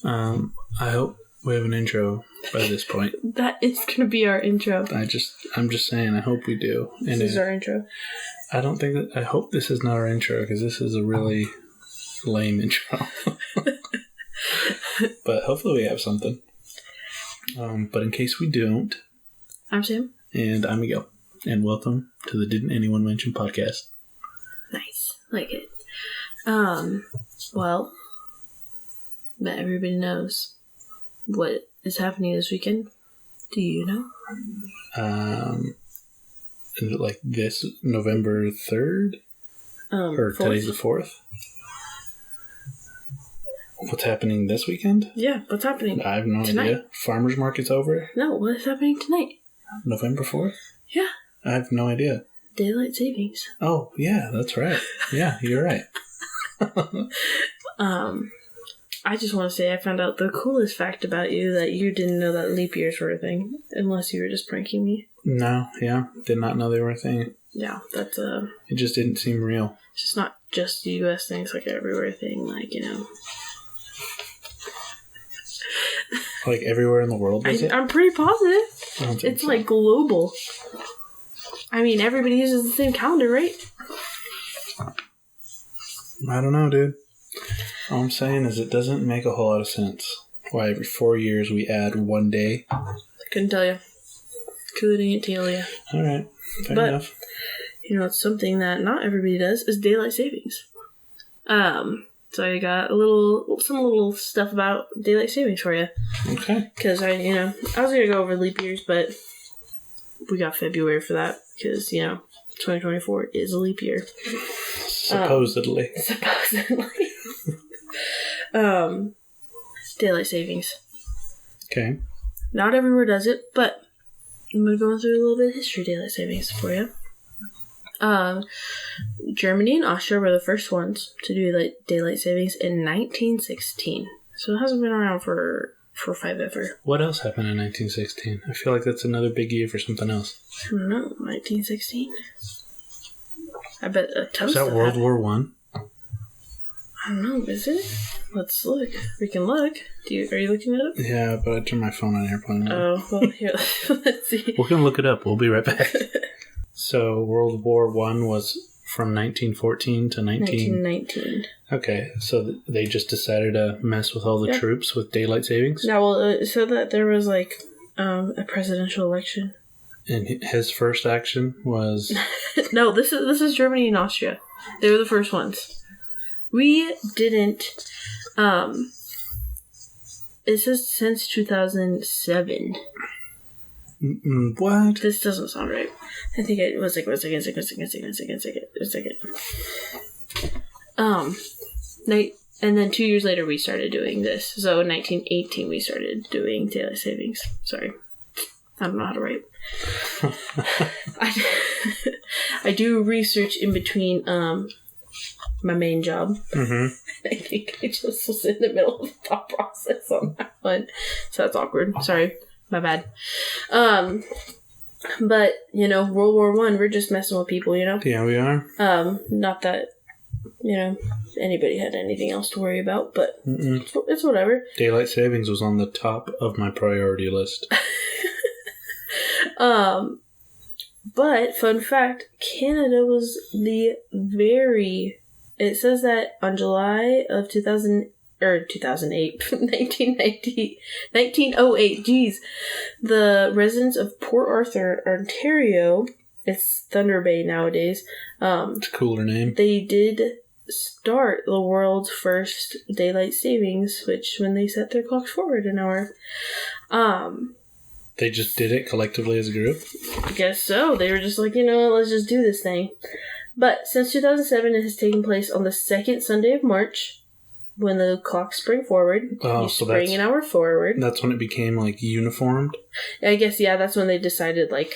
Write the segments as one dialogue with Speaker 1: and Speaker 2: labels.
Speaker 1: I hope we have an intro by this point.
Speaker 2: That is going to be our intro.
Speaker 1: I'm just saying, I hope we do.
Speaker 2: This is our intro.
Speaker 1: I hope this is not our intro, because this is a really lame intro. But hopefully we have something. But in case we don't...
Speaker 2: I'm Sam.
Speaker 1: And I'm Miguel. And welcome to the Didn't Anyone Mention podcast.
Speaker 2: Nice. Like it. Well, not everybody knows what is happening this weekend. Do you know?
Speaker 1: Is it like this November 3rd? Or
Speaker 2: 4th.
Speaker 1: Today's the 4th? What's happening this weekend?
Speaker 2: Yeah, what's happening?
Speaker 1: I have no idea. Farmer's market's over?
Speaker 2: No, what is happening tonight?
Speaker 1: November 4th?
Speaker 2: Yeah.
Speaker 1: I have no idea.
Speaker 2: Daylight savings.
Speaker 1: Oh, yeah, that's right. Yeah, you're right.
Speaker 2: I just want to say I found out the coolest fact about you, that you didn't know that leap years were a thing, unless you were just pranking me.
Speaker 1: No, yeah, did not know they were a thing.
Speaker 2: Yeah, that's
Speaker 1: It just didn't seem real.
Speaker 2: It's just not just a U.S. thing, it's like an everywhere thing, like, you know.
Speaker 1: Like everywhere in the world, is it?
Speaker 2: I'm pretty positive.
Speaker 1: I don't think
Speaker 2: It's
Speaker 1: so.
Speaker 2: like global. I mean, everybody uses the same calendar, right?
Speaker 1: I don't know, dude. All I'm saying is it doesn't make a whole lot of sense why every 4 years we add one day.
Speaker 2: Couldn't tell you. Couldn't tell you.
Speaker 1: All right, fair
Speaker 2: But,
Speaker 1: enough.
Speaker 2: you know, it's something that not everybody does is daylight savings. So I got some little stuff about daylight savings for you.
Speaker 1: Okay.
Speaker 2: Because I was gonna go over leap years, but we got February for that because 2024 is a leap year.
Speaker 1: Supposedly.
Speaker 2: Daylight savings.
Speaker 1: Okay.
Speaker 2: Not everywhere does it, but I'm going to go through a little bit of history of daylight savings for you. Germany and Austria were the first ones to do daylight savings in 1916. So it hasn't been around for forever.
Speaker 1: What else happened in 1916? I feel like that's another big year for something else.
Speaker 2: I don't know, 1916? I bet a ton
Speaker 1: Is
Speaker 2: of
Speaker 1: that
Speaker 2: stuff
Speaker 1: World
Speaker 2: happened.
Speaker 1: War One?
Speaker 2: I don't know, is it? Let's look. We can look. Are you looking it up?
Speaker 1: Yeah, but I turned my phone on airplane mode.
Speaker 2: Oh, well, here, let's see.
Speaker 1: We're going to look it up. We'll be right back. So, World War One was from 1914 to
Speaker 2: 1919.
Speaker 1: Okay, so they just decided to mess with all the troops with daylight savings?
Speaker 2: Yeah, well, so that there was, a presidential election.
Speaker 1: And his first action was...
Speaker 2: No, this is Germany and Austria. They were the first ones. We didn't, it says since 2007.
Speaker 1: What?
Speaker 2: This doesn't sound right. I think it was one second. And then 2 years later we started doing this. So in 1918 we started doing daylight savings. Sorry. I don't know how to write. I do research in between my main job.
Speaker 1: Mm-hmm.
Speaker 2: I think I just was in the middle of the thought process on that one. So that's awkward. Sorry. My bad. But, World War I, we're just messing with people,
Speaker 1: Yeah, we are.
Speaker 2: Not that, anybody had anything else to worry about, but
Speaker 1: Mm-mm.
Speaker 2: it's whatever.
Speaker 1: Daylight savings was on the top of my priority list.
Speaker 2: But, fun fact, Canada was it says that on July of 2008, 1908, geez, the residents of Port Arthur, Ontario, it's Thunder Bay nowadays,
Speaker 1: It's a cooler name.
Speaker 2: they did start the world's first daylight savings switch when they set their clocks forward an hour.
Speaker 1: They just did it collectively as a group?
Speaker 2: I guess so. They were just like, let's just do this thing. But since 2007, it has taken place on the second Sunday of March, when the clocks spring forward.
Speaker 1: Oh,
Speaker 2: you
Speaker 1: so
Speaker 2: spring an hour forward.
Speaker 1: That's when it became, uniformed?
Speaker 2: I guess, yeah, that's when they decided, the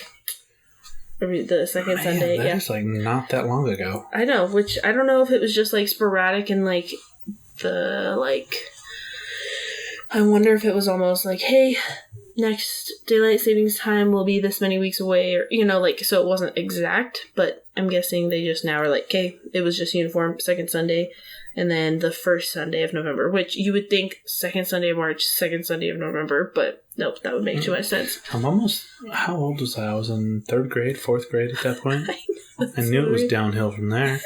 Speaker 2: second Sunday.
Speaker 1: That is, not that long ago.
Speaker 2: I know, which I don't know if it was just, sporadic and, I wonder if it was almost hey, next daylight savings time will be this many weeks away, or, so it wasn't exact, but I'm guessing they just now are okay, it was just uniform second Sunday, and then the first Sunday of November, which you would think second Sunday of March, second Sunday of November, but nope, that would make too much sense.
Speaker 1: How old was I? I was in 3rd grade, 4th grade at that point. I knew it was downhill from there.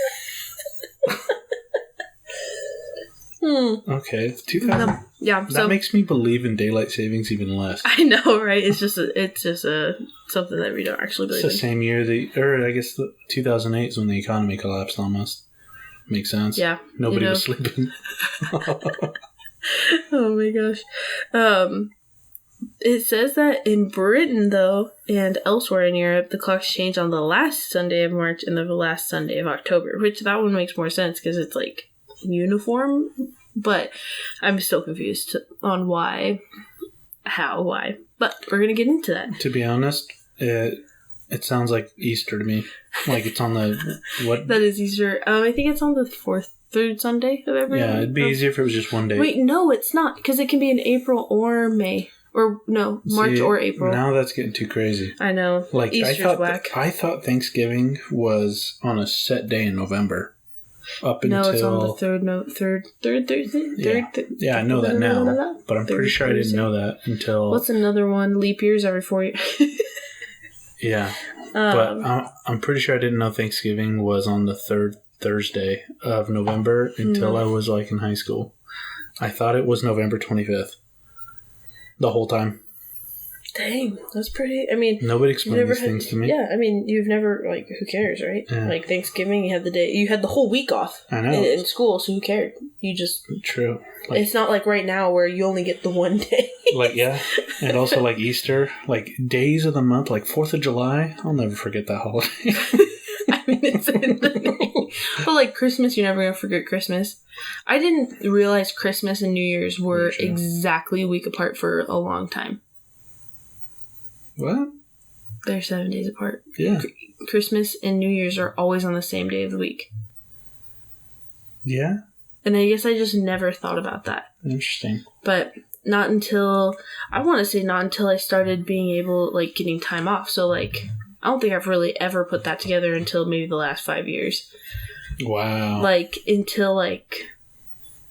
Speaker 1: Okay, 2000.
Speaker 2: Yeah,
Speaker 1: that makes me believe in daylight savings even less.
Speaker 2: I know, right? It's just something that we don't actually believe in.
Speaker 1: It's the same year, I guess 2008 is when the economy collapsed almost. Makes sense.
Speaker 2: Yeah.
Speaker 1: Nobody was sleeping.
Speaker 2: Oh my gosh. It says that in Britain, though, and elsewhere in Europe, the clocks change on the last Sunday of March and the last Sunday of October, which that one makes more sense because it's like uniform, but I'm still confused on why. But we're going to get into that.
Speaker 1: To be honest, it sounds like Easter to me. Like it's on the... what?
Speaker 2: That is Easter. I think it's on the 3rd Sunday of every
Speaker 1: Yeah, it'd be easier if it was just one day.
Speaker 2: Wait, no, it's not, because it can be in April or May. Or, no, March or April.
Speaker 1: Now that's getting too crazy.
Speaker 2: I know.
Speaker 1: Like,
Speaker 2: Easter's whack.
Speaker 1: I thought Thanksgiving was on a set day in November. Up until...
Speaker 2: No, it's on the third Thursday?
Speaker 1: Yeah, I know that now. But I'm pretty sure I didn't know that until...
Speaker 2: What's another one? Leap years every 4 years.
Speaker 1: Yeah. But I'm pretty sure I didn't know Thanksgiving was on the 3rd Thursday of November until I was like in high school. I thought it was November 25th. The whole time.
Speaker 2: Dang, that's pretty... I mean...
Speaker 1: Nobody explained these things to me.
Speaker 2: Yeah, I mean, you've never... Like, who cares, right?
Speaker 1: Yeah.
Speaker 2: Like, Thanksgiving, you had the whole week off.
Speaker 1: I know.
Speaker 2: In school, so who cared? You just...
Speaker 1: True. Like,
Speaker 2: it's not like right now where you only get the one day.
Speaker 1: Like, yeah. And also, like, Easter. Like, days of the month. Like, 4th of July. I'll never forget that holiday.
Speaker 2: I mean, it's in the name. But, like, Christmas, you're never going to forget Christmas. I didn't realize Christmas and New Year's were exactly a week apart for a long time.
Speaker 1: What?
Speaker 2: They're 7 days apart.
Speaker 1: Yeah.
Speaker 2: Christmas and New Year's are always on the same day of the week.
Speaker 1: Yeah?
Speaker 2: And I guess I just never thought about that.
Speaker 1: Interesting.
Speaker 2: But not until I started being able, like, getting time off. So, like, I don't think I've really ever put that together until maybe the last 5 years.
Speaker 1: Wow.
Speaker 2: Like, until, like,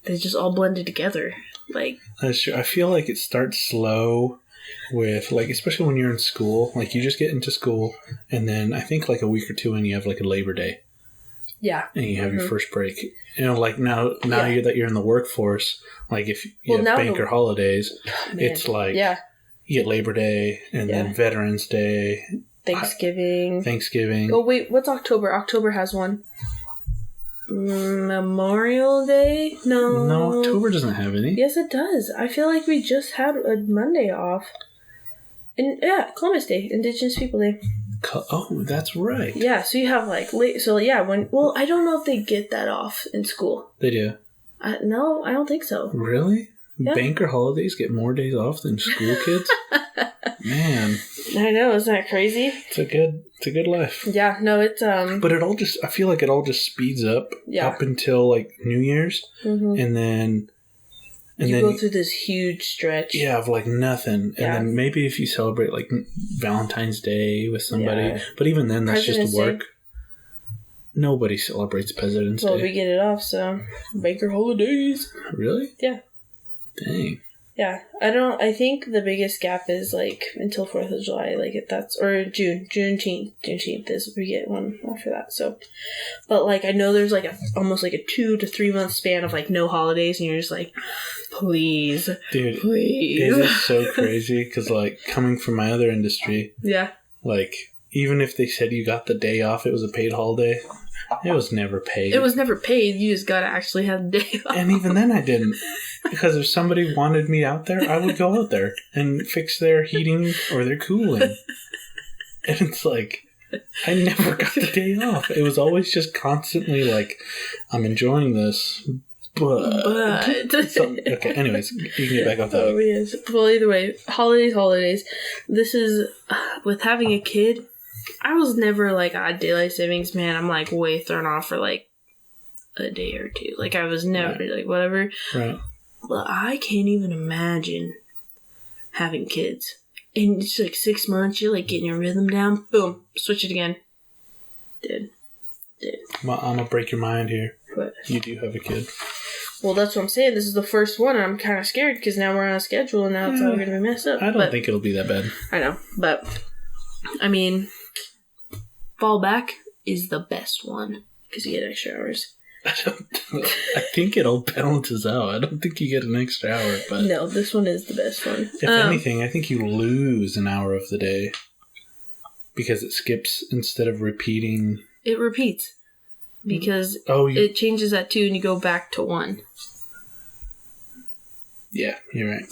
Speaker 2: they just all blended together. Like...
Speaker 1: That's true. I feel like it starts slow with, like, especially when you're in school. Like, you just get into school, and then I think, like, a week or two in, you have, like, a Labor Day.
Speaker 2: Yeah.
Speaker 1: And you have your first break. You know, like, now that you're in the workforce, like, if you have bank or holidays, it's like, you get Labor Day, and then Veterans Day. Thanksgiving.
Speaker 2: Oh, wait, what's October? October has one. Memorial Day? No,
Speaker 1: October doesn't have any.
Speaker 2: Yes, it does. I feel like we just had a Monday off. And Columbus Day, Indigenous People Day.
Speaker 1: Oh, that's right.
Speaker 2: Yeah, so you have like I don't know if they get that off in school.
Speaker 1: They do.
Speaker 2: No, I don't think so.
Speaker 1: Really?
Speaker 2: Yeah.
Speaker 1: Bank or holidays get more days off than school kids? Man.
Speaker 2: I know, isn't that crazy?
Speaker 1: It's a good life.
Speaker 2: Yeah, no, it's
Speaker 1: But I feel like it all just speeds up up until like New Year's. Mm-hmm. And then
Speaker 2: you go through this huge stretch.
Speaker 1: Yeah, of like nothing. And then maybe if you celebrate like Valentine's Day with somebody, but even then that's just work. Nobody celebrates President's Day.
Speaker 2: Well, we get it off, so banker holidays.
Speaker 1: Really?
Speaker 2: Yeah.
Speaker 1: Dang.
Speaker 2: Yeah, I think the biggest gap is, like, until 4th of July, like, or Juneteenth is, we get one after that, so. But, like, I know there's, like, almost, like, a 2 to 3 month span of, like, no holidays, and you're just like, please.
Speaker 1: Dude,
Speaker 2: please.
Speaker 1: It is so crazy, because, like, coming from my other industry.
Speaker 2: Yeah.
Speaker 1: Like, even if they said you got the day off, it was a paid holiday. It was never paid.
Speaker 2: It was never paid. You just gotta actually have the day off.
Speaker 1: And even then I didn't. Because if somebody wanted me out there, I would go out there and fix their heating or their cooling. And it's like, I never got the day off. It was always just constantly like, I'm enjoying this, but. So, okay, anyways, you can get back off that.
Speaker 2: Oh, yes. Well, either way, holidays. This is, with having a kid, I was never like, daylight savings, man. I'm like way thrown off for like a day or two. Like I was never like whatever.
Speaker 1: Right.
Speaker 2: But I can't even imagine having kids. And it's like 6 months, you're like getting your rhythm down. Boom. Switch it again. Dude.
Speaker 1: Well, I'm gonna break your mind here.
Speaker 2: But
Speaker 1: You do have a kid.
Speaker 2: well, that's what I'm saying. This is the first one, and I'm kind of scared because now we're on a schedule, and now it's all going to be messed up.
Speaker 1: I don't think it'll be that bad.
Speaker 2: I know, but I mean, fall back is the best one because you get extra hours.
Speaker 1: I think it all balances out. I don't think you get an extra hour, but
Speaker 2: No, this one is the best one.
Speaker 1: if anything, I think you lose an hour of the day because it skips instead of repeating.
Speaker 2: It repeats because it changes at 2 and you go back to 1.
Speaker 1: Yeah, you're right.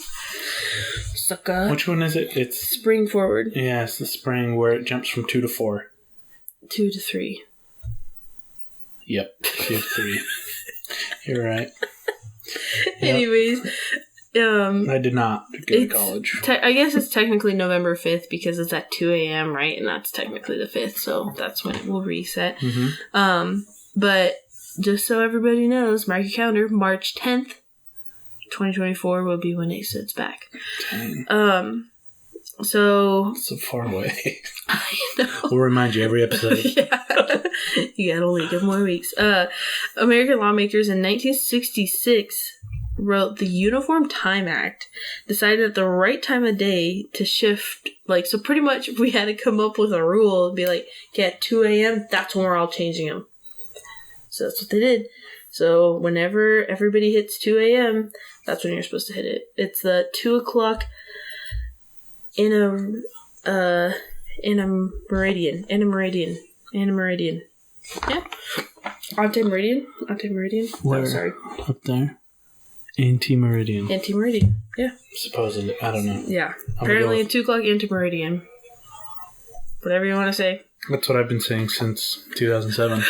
Speaker 2: Sucker.
Speaker 1: Which one is it? It's
Speaker 2: spring forward.
Speaker 1: Yeah, it's the spring where it jumps from 2 to 4.
Speaker 2: 2 to 3.
Speaker 1: Yep, 2 to 3. You're right. Yep.
Speaker 2: Anyways,
Speaker 1: I did not go to college.
Speaker 2: I guess it's technically November 5th because it's at 2 a.m., right? And that's technically the 5th, so that's when it will reset.
Speaker 1: Mm-hmm.
Speaker 2: But just so everybody knows, mark your calendar, March 10th, 2024 will be when it sits back.
Speaker 1: Dang.
Speaker 2: So
Speaker 1: far away.
Speaker 2: I know.
Speaker 1: We'll remind you every episode.
Speaker 2: Yeah. You got a week of more weeks. American lawmakers in 1966 wrote the Uniform Time Act, decided at the right time of day to shift, so pretty much we had to come up with a rule and be like, okay, at 2 a.m., that's when we're all changing them. So that's what they did. So whenever everybody hits 2 a.m., that's when you're supposed to hit it. It's the 2 o'clock in a meridian. Yeah. Anti-meridian.
Speaker 1: Where?
Speaker 2: Oh, sorry.
Speaker 1: Up there? Anti-meridian.
Speaker 2: Anti-meridian. Yeah.
Speaker 1: Supposedly. I don't know.
Speaker 2: Yeah. Apparently 2 o'clock anti-meridian. Whatever you want to say.
Speaker 1: That's what I've been saying since 2007.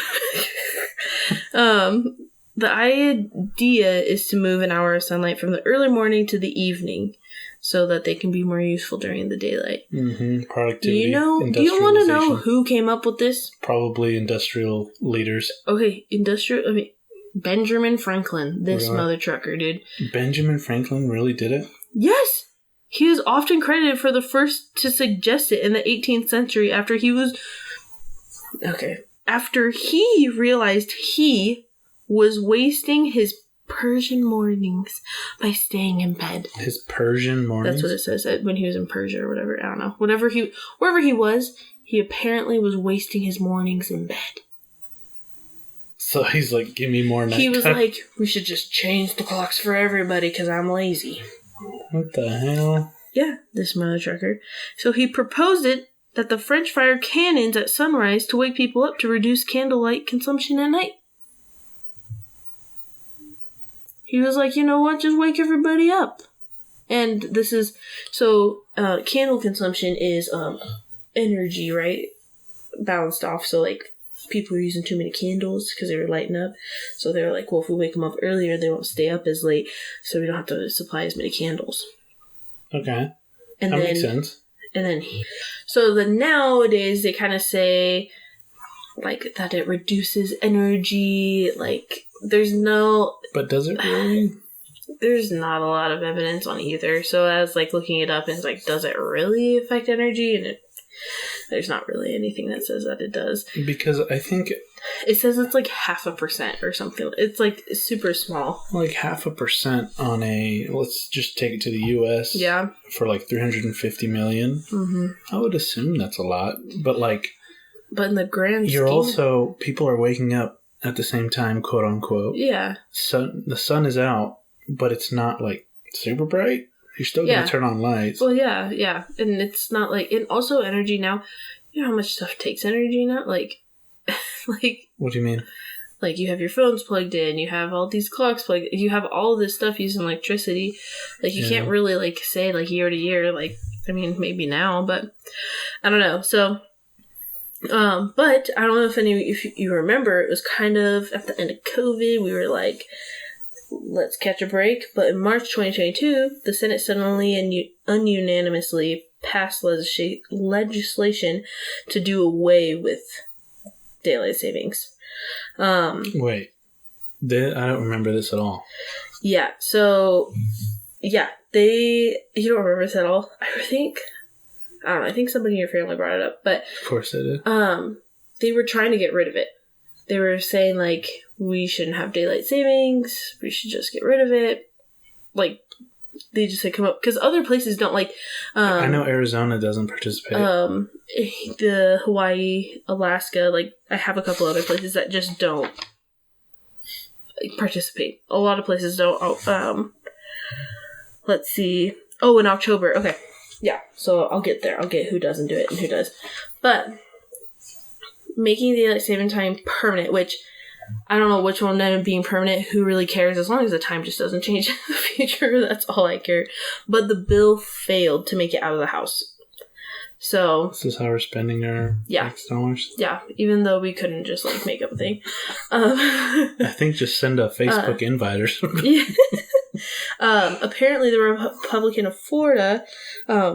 Speaker 2: The idea is to move an hour of sunlight from the early morning to the evening so that they can be more useful during the daylight.
Speaker 1: Mm-hmm. Productivity.
Speaker 2: Do you want to know who came up with this?
Speaker 1: Probably industrial leaders.
Speaker 2: Okay, Benjamin Franklin, this mother trucker, dude. Benjamin
Speaker 1: Franklin really did it?
Speaker 2: Yes! He was often credited for the first to suggest it in the 18th century after he realized he was wasting his Persian mornings by staying in bed.
Speaker 1: His Persian mornings?
Speaker 2: That's what it says when he was in Persia or whatever. I don't know. Wherever he was, he apparently was wasting his mornings in bed.
Speaker 1: So he's like, give me more nighttime.
Speaker 2: He was like, we should just change the clocks for everybody because I'm lazy.
Speaker 1: What the hell?
Speaker 2: Yeah, this mother trucker. So he proposed it that the French fired cannons at sunrise to wake people up to reduce candlelight consumption at night. He was like, you know what, just wake everybody up. And this is, candle consumption is energy, right? Balanced off, so people were using too many candles because they were lighting up. So they were like, well, if we wake them up earlier, they won't stay up as late, so we don't have to supply as many candles.
Speaker 1: Okay. That makes sense.
Speaker 2: And then, so nowadays they kind of say, that it reduces energy, there's no...
Speaker 1: But does it really?
Speaker 2: There's not a lot of evidence on either. So I was looking it up and it's does it really affect energy? And there's not really anything that says that it does.
Speaker 1: Because I think...
Speaker 2: It says it's 0.5% or something. It's super small.
Speaker 1: 0.5% on let's just take it to the U.S.
Speaker 2: Yeah.
Speaker 1: For 350 million.
Speaker 2: Mm-hmm.
Speaker 1: I would assume that's a lot. But
Speaker 2: But in the grand
Speaker 1: scheme... people are waking up at the same time, quote unquote.
Speaker 2: Yeah.
Speaker 1: The sun is out, but it's not super bright. You're still going to turn on lights.
Speaker 2: Well, yeah. And it's not and also energy now, you know how much stuff takes energy now?
Speaker 1: What do you mean?
Speaker 2: You have your phones plugged in, you have all these clocks plugged in, you have all this stuff using electricity. You can't really say year to year, maybe now, but I don't know. So, but I don't know if you remember, it was kind of at the end of COVID, we were let's catch a break. But in March 2022, the Senate suddenly and unanimously passed legislation to do away with daylight savings.
Speaker 1: Wait, I don't remember this at all.
Speaker 2: Yeah, so, you don't remember this at all? I think somebody in your family brought it up, but...
Speaker 1: Of course they did.
Speaker 2: They were trying to get rid of it. they were saying, like, we shouldn't have daylight savings. We should just get rid of it. Like, they just had come up... Because other places don't, like...
Speaker 1: I know Arizona doesn't participate.
Speaker 2: The Hawaii, Alaska, like, I have a couple other places that just don't participate. A lot of places don't. Let's see. Oh, in October. Okay. Yeah, so I'll get there. I'll get who doesn't do it and who does. But making daylight saving time permanent, which I don't know which one ended up being permanent. Who really cares? As long as the time just doesn't change in the future, that's all I care. But the bill failed to make it out of the House. So
Speaker 1: this is how we're spending our tax dollars?
Speaker 2: Yeah, even though we couldn't just, like, make up a thing.
Speaker 1: I think just send a Facebook invite or something.
Speaker 2: Yeah. Apparently the Republican of Florida,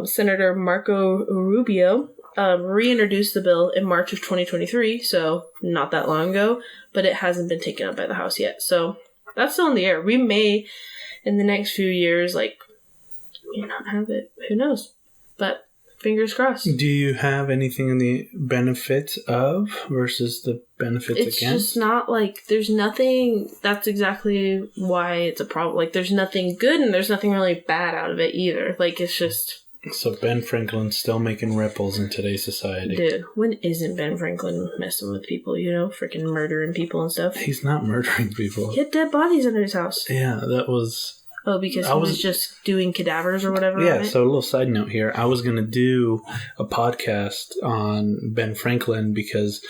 Speaker 2: Senator Marco Rubio, reintroduced the bill in March of 2023, so not that long ago, but it hasn't been taken up by the House yet. So that's still in the air. We may, in the next few years, like, may not have it. Who knows? But fingers crossed.
Speaker 1: Do you have anything in the benefits of versus the benefits
Speaker 2: it's
Speaker 1: against?
Speaker 2: It's just not, like, there's nothing, that's exactly why it's a problem. Like, there's nothing good and there's nothing really bad out of it either. Like, it's just...
Speaker 1: So Ben Franklin's still making ripples in today's society.
Speaker 2: Dude, when isn't Ben Franklin messing with people, you know? Freaking murdering people and stuff.
Speaker 1: He's not murdering people.
Speaker 2: He had dead bodies under his house.
Speaker 1: Yeah, that was...
Speaker 2: Oh, because he was just doing cadavers or whatever?
Speaker 1: Yeah, so a little side note here. I was going to do a podcast on Ben Franklin because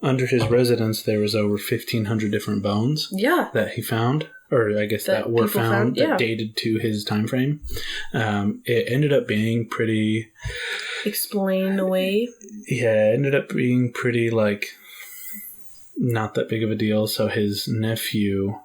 Speaker 1: under his residence there was over 1,500 different bones that he found, or I guess that were found that dated to his time frame. It ended up being pretty...
Speaker 2: Explained away?
Speaker 1: Yeah, it ended up being pretty, like, not that big of a deal. So his nephew...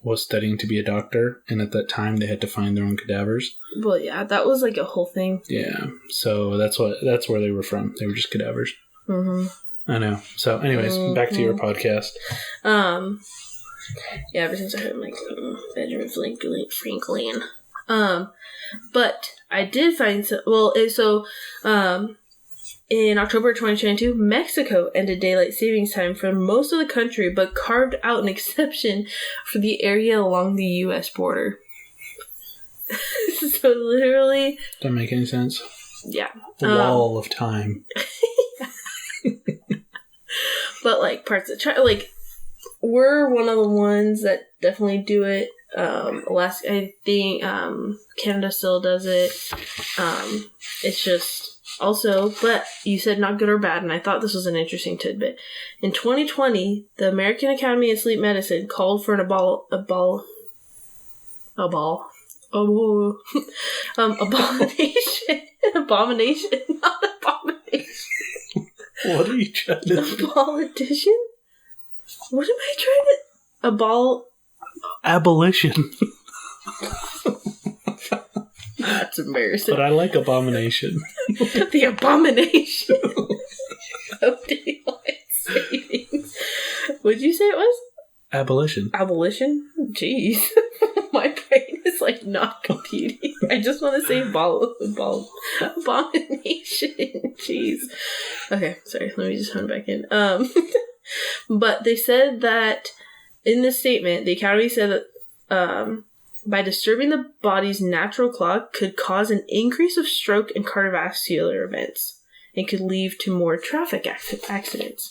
Speaker 1: was studying to be a doctor, and at that time they had to find their own cadavers.
Speaker 2: Well, yeah, that was like a whole thing.
Speaker 1: Yeah, so that's where they were from. They were just cadavers. Mm-hmm. I know. So, anyways, back to your podcast.
Speaker 2: Yeah, ever since I heard, like, Benjamin Franklin. But I did find in October 2022, Mexico ended daylight savings time for most of the country, but carved out an exception for the area along the U.S. border. So literally...
Speaker 1: Doesn't make any sense.
Speaker 2: Yeah.
Speaker 1: Wall of time.
Speaker 2: But, like, parts of China... Like, we're one of the ones that definitely do it. Alaska, I think, Canada still does it. It's just... Also, but you said not good or bad, and I thought this was an interesting tidbit. In 2020, the American Academy of Sleep Medicine called for an abomination, not abomination.
Speaker 1: What are you trying to do?
Speaker 2: Politician? What am I trying to...
Speaker 1: Abolition.
Speaker 2: That's embarrassing.
Speaker 1: But I like abomination.
Speaker 2: The abomination of daylight savings. What'd you say it was?
Speaker 1: Abolition.
Speaker 2: Abolition? Jeez. My brain is, like, not computing. I just want to say abomination. Jeez. Okay, sorry. Let me just turn back in. But they said that in this statement, the Academy said that by disturbing the body's natural clock could cause an increase of stroke and cardiovascular events and could lead to more traffic accidents.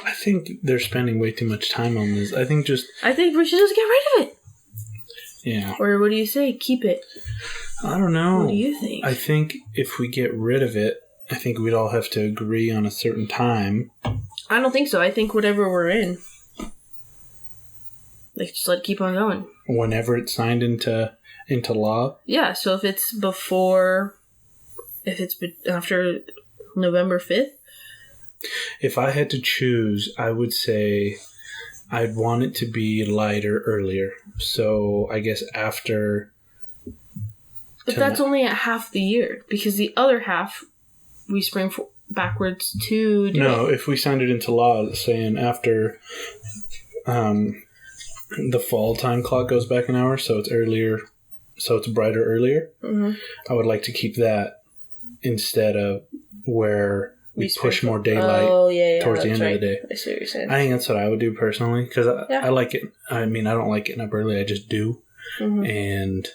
Speaker 1: I think they're spending way too much time on this. I think we
Speaker 2: should just get rid of it.
Speaker 1: Yeah.
Speaker 2: Or what do you say? Keep it.
Speaker 1: I don't know.
Speaker 2: What do you think?
Speaker 1: I think if we get rid of it, I think we'd all have to agree on a certain time.
Speaker 2: I don't think so. I think whatever we're in. Like, just let it keep on going.
Speaker 1: Whenever it's signed into law?
Speaker 2: Yeah, so if it's after November 5th?
Speaker 1: If I had to choose, I would say I'd want it to be lighter earlier. So I guess after...
Speaker 2: But that's only at half the year, because the other half we spring backwards to...
Speaker 1: No, if we signed it into law saying after... the fall time clock goes back an hour, so it's earlier, so it's brighter earlier. Mm-hmm. I would like to keep that instead of where we push more daylight towards the end of the day.
Speaker 2: I see what you're saying.
Speaker 1: I think that's what I would do personally, because I like it. I mean, I don't like getting up early. I just do. Mm-hmm. And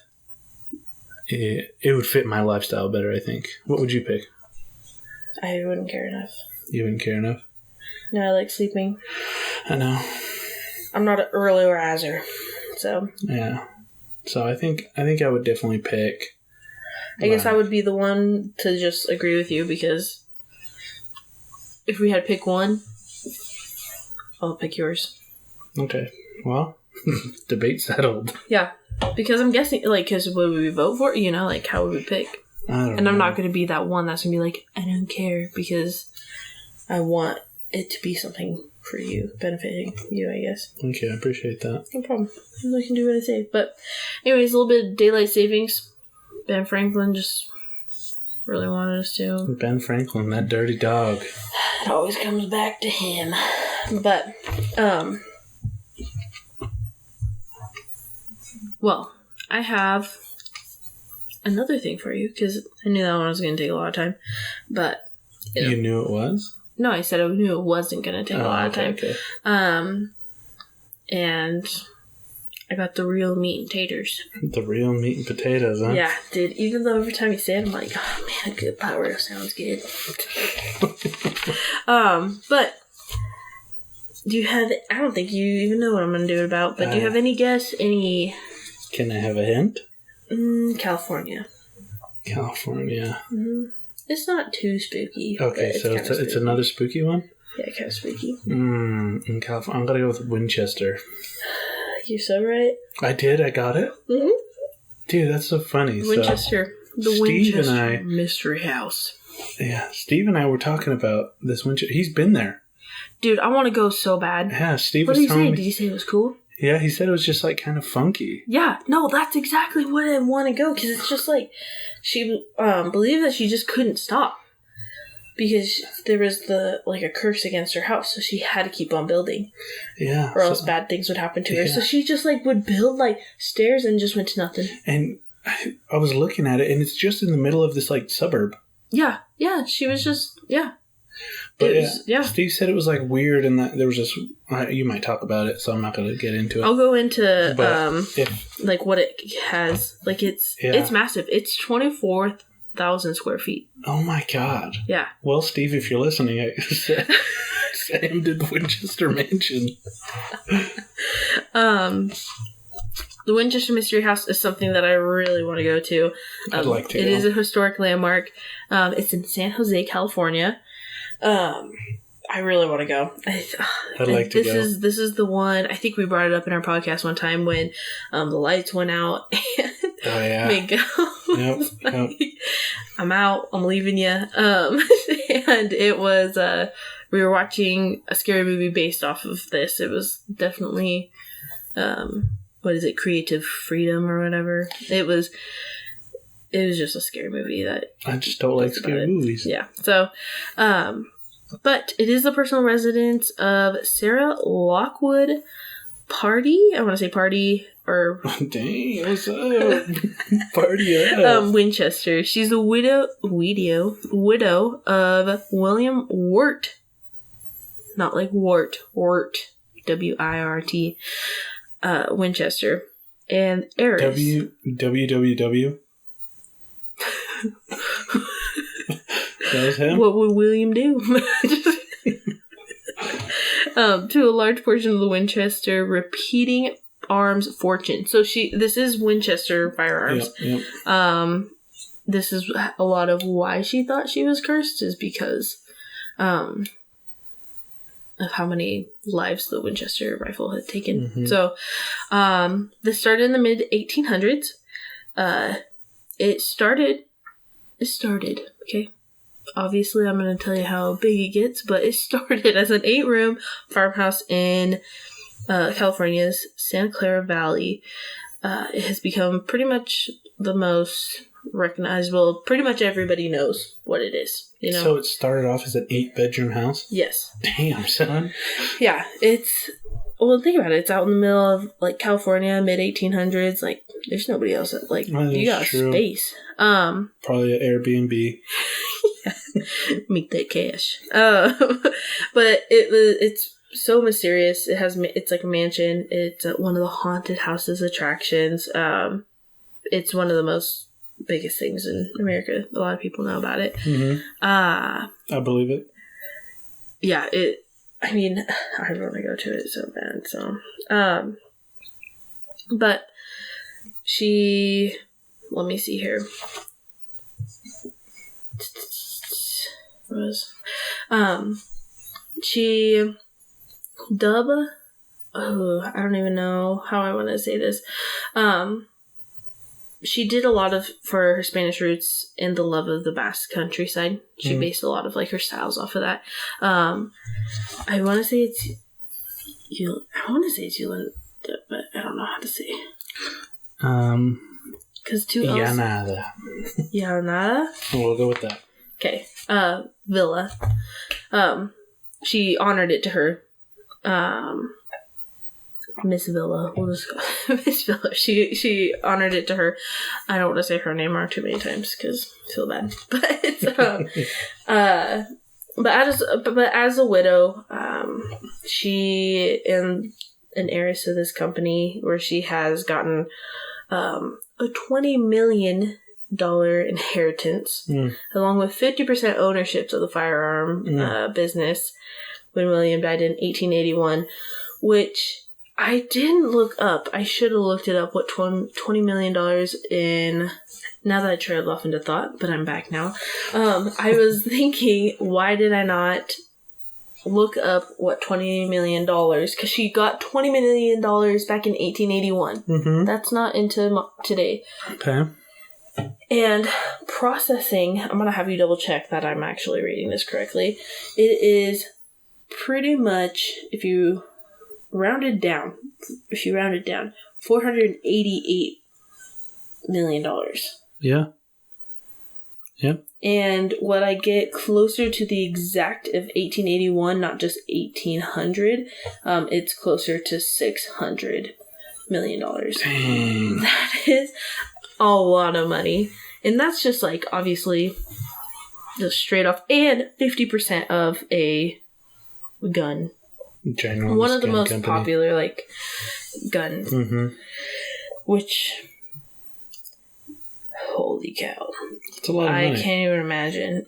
Speaker 1: it would fit my lifestyle better, I think. What would you pick?
Speaker 2: I wouldn't care enough.
Speaker 1: You wouldn't care enough?
Speaker 2: No, I like sleeping.
Speaker 1: I know.
Speaker 2: I'm not an early riser, so.
Speaker 1: Yeah. So I think I would definitely pick.
Speaker 2: I guess I would be the one to just agree with you, because if we had to pick one, I'll pick yours.
Speaker 1: Okay. Well, debate settled.
Speaker 2: Yeah. Because I'm guessing, like, because what would we vote for? You know, like, how would we pick?
Speaker 1: I don't know.
Speaker 2: And I'm not going to be that one that's going to be like, I don't care, because I want it to be something for you, benefiting you, I guess.
Speaker 1: Okay, I appreciate that.
Speaker 2: No problem. I can do what I say. But anyways, a little bit of daylight savings. Ben Franklin just really wanted us to.
Speaker 1: Ben Franklin, that dirty dog.
Speaker 2: It always comes back to him. But, well, I have another thing for you, because I knew that one was going to take a lot of time. But
Speaker 1: you knew it was?
Speaker 2: No, I said I knew it wasn't going to take a lot of time.
Speaker 1: Okay.
Speaker 2: And I got the real meat and taters.
Speaker 1: The real meat and potatoes, huh?
Speaker 2: Yeah, dude. Even though every time you say it, I'm like, oh man, a good pot roast sounds good. But do you have? I don't think you even know what I'm going to do it about. But do you have any guess? Any?
Speaker 1: Can I have a hint?
Speaker 2: California.
Speaker 1: California.
Speaker 2: Mm-hmm. It's not too spooky.
Speaker 1: Okay, so it's another spooky one?
Speaker 2: Yeah, kind of spooky.
Speaker 1: In California, I'm going to go with Winchester.
Speaker 2: You're so right.
Speaker 1: I did. I got it.
Speaker 2: Mm-hmm.
Speaker 1: Dude, that's so funny.
Speaker 2: Winchester.
Speaker 1: So,
Speaker 2: the Winchester Mystery House.
Speaker 1: Yeah, Steve and I were talking about this Winchester. He's been there.
Speaker 2: Dude, I want to go so bad.
Speaker 1: Yeah, Steve
Speaker 2: was
Speaker 1: telling me.
Speaker 2: What did he say? Did he say it was cool?
Speaker 1: Yeah, he said it was just, like, kind of funky.
Speaker 2: Yeah, no, that's exactly what I want to go, because it's just, like, she believed that she just couldn't stop, because there was, a curse against her house, so she had to keep on building.
Speaker 1: Yeah.
Speaker 2: Or else bad things would happen to her. So she just, would build, stairs and just went to nothing.
Speaker 1: And I was looking at it, and it's just in the middle of this, suburb.
Speaker 2: Yeah, she was just,
Speaker 1: But Steve said it was weird, and that there was this. You might talk about it, so I'm not going to get into it.
Speaker 2: I'll go into what it has. It's massive. It's 24,000 square feet.
Speaker 1: Oh my god!
Speaker 2: Yeah.
Speaker 1: Well, Steve, if you're listening, Sam did the Winchester Mansion.
Speaker 2: The Winchester Mystery House is something that I really want to go to.
Speaker 1: I'd like to.
Speaker 2: It is a historic landmark. It's in San Jose, California. I really want to go.
Speaker 1: I'd like to go.
Speaker 2: This is the one. I think we brought it up in our podcast one time when the lights went out. And
Speaker 1: Yep.
Speaker 2: I'm out. I'm leaving you. And it was we were watching a scary movie based off of this. It was definitely what is it? Creative Freedom or whatever. It was just a scary movie that
Speaker 1: I just don't like scary movies.
Speaker 2: Yeah. So, but it is the personal residence of Sarah Lockwood Party. I want to say Party or
Speaker 1: dang, what's up? Party up.
Speaker 2: Winchester. She's the widow of William Wirt. Not like Wart. Wirt. Winchester. And heiress.
Speaker 1: WWW. That was him?
Speaker 2: What would William do? To a large portion of the Winchester repeating arms fortune. So this is Winchester firearms.
Speaker 1: Yep.
Speaker 2: This is a lot of why she thought she was cursed is because of how many lives the Winchester rifle had taken. Mm-hmm. So this started in the mid 1800s. It started, okay? Obviously, I'm going to tell you how big it gets, but it started as an 8-room farmhouse in California's Santa Clara Valley. It has become pretty much the most recognizable. Pretty much everybody knows what it is. You know?
Speaker 1: So it started off as an 8-bedroom house?
Speaker 2: Yes.
Speaker 1: Damn, son.
Speaker 2: Yeah, well, think about it. It's out in the middle of, California, mid-1800s. There's nobody else that, you got
Speaker 1: true.
Speaker 2: space.
Speaker 1: Probably an Airbnb.
Speaker 2: Yeah. Make that cash. But it's so mysterious. It's like a mansion. It's one of the haunted houses attractions. It's one of the most biggest things in America. A lot of people know about it.
Speaker 1: Mm-hmm. I believe it.
Speaker 2: Yeah, I mean, I want to go to it so bad. So, but let me see here. She I don't even know how I want to say this. She did a lot for her Spanish roots and the love of the Basque countryside. She based a lot of like her styles off of that. I want to say it's Yolanda, but I don't know how to say. Because two L's. Llanada.
Speaker 1: We'll go with that.
Speaker 2: Okay. Villa. She honored it to her. Miss Villa. We'll just go Miss Villa. She honored it to her. I don't want to say her name too many times because I feel bad. But as a widow, she and an heiress of this company where she has gotten a $20 million inheritance, along with 50% ownership of the firearm business when William died in 1881, which I didn't look up. I should have looked it up, what $20 million in... Now that I trailed off into thought, but I'm back now. I was thinking, why did I not look up what $20 million... Because she got $20 million back in 1881. Mm-hmm. That's not into today.
Speaker 1: Okay.
Speaker 2: And processing, I'm going to have you double check that I'm actually reading this correctly. It is pretty much, if you round it down, $488 million.
Speaker 1: Yeah. Yep.
Speaker 2: And what I get closer to the exact of 1881, not just 1800, it's closer to $600 million.
Speaker 1: Dang.
Speaker 2: That is a lot of money. And that's just like, obviously, just straight off. And 50% of a gun.
Speaker 1: Ginormous
Speaker 2: one of the
Speaker 1: gun
Speaker 2: most
Speaker 1: company.
Speaker 2: Popular, like, gun.
Speaker 1: Mm-hmm.
Speaker 2: Which, holy cow.
Speaker 1: It's a lot of money.
Speaker 2: I can't even imagine.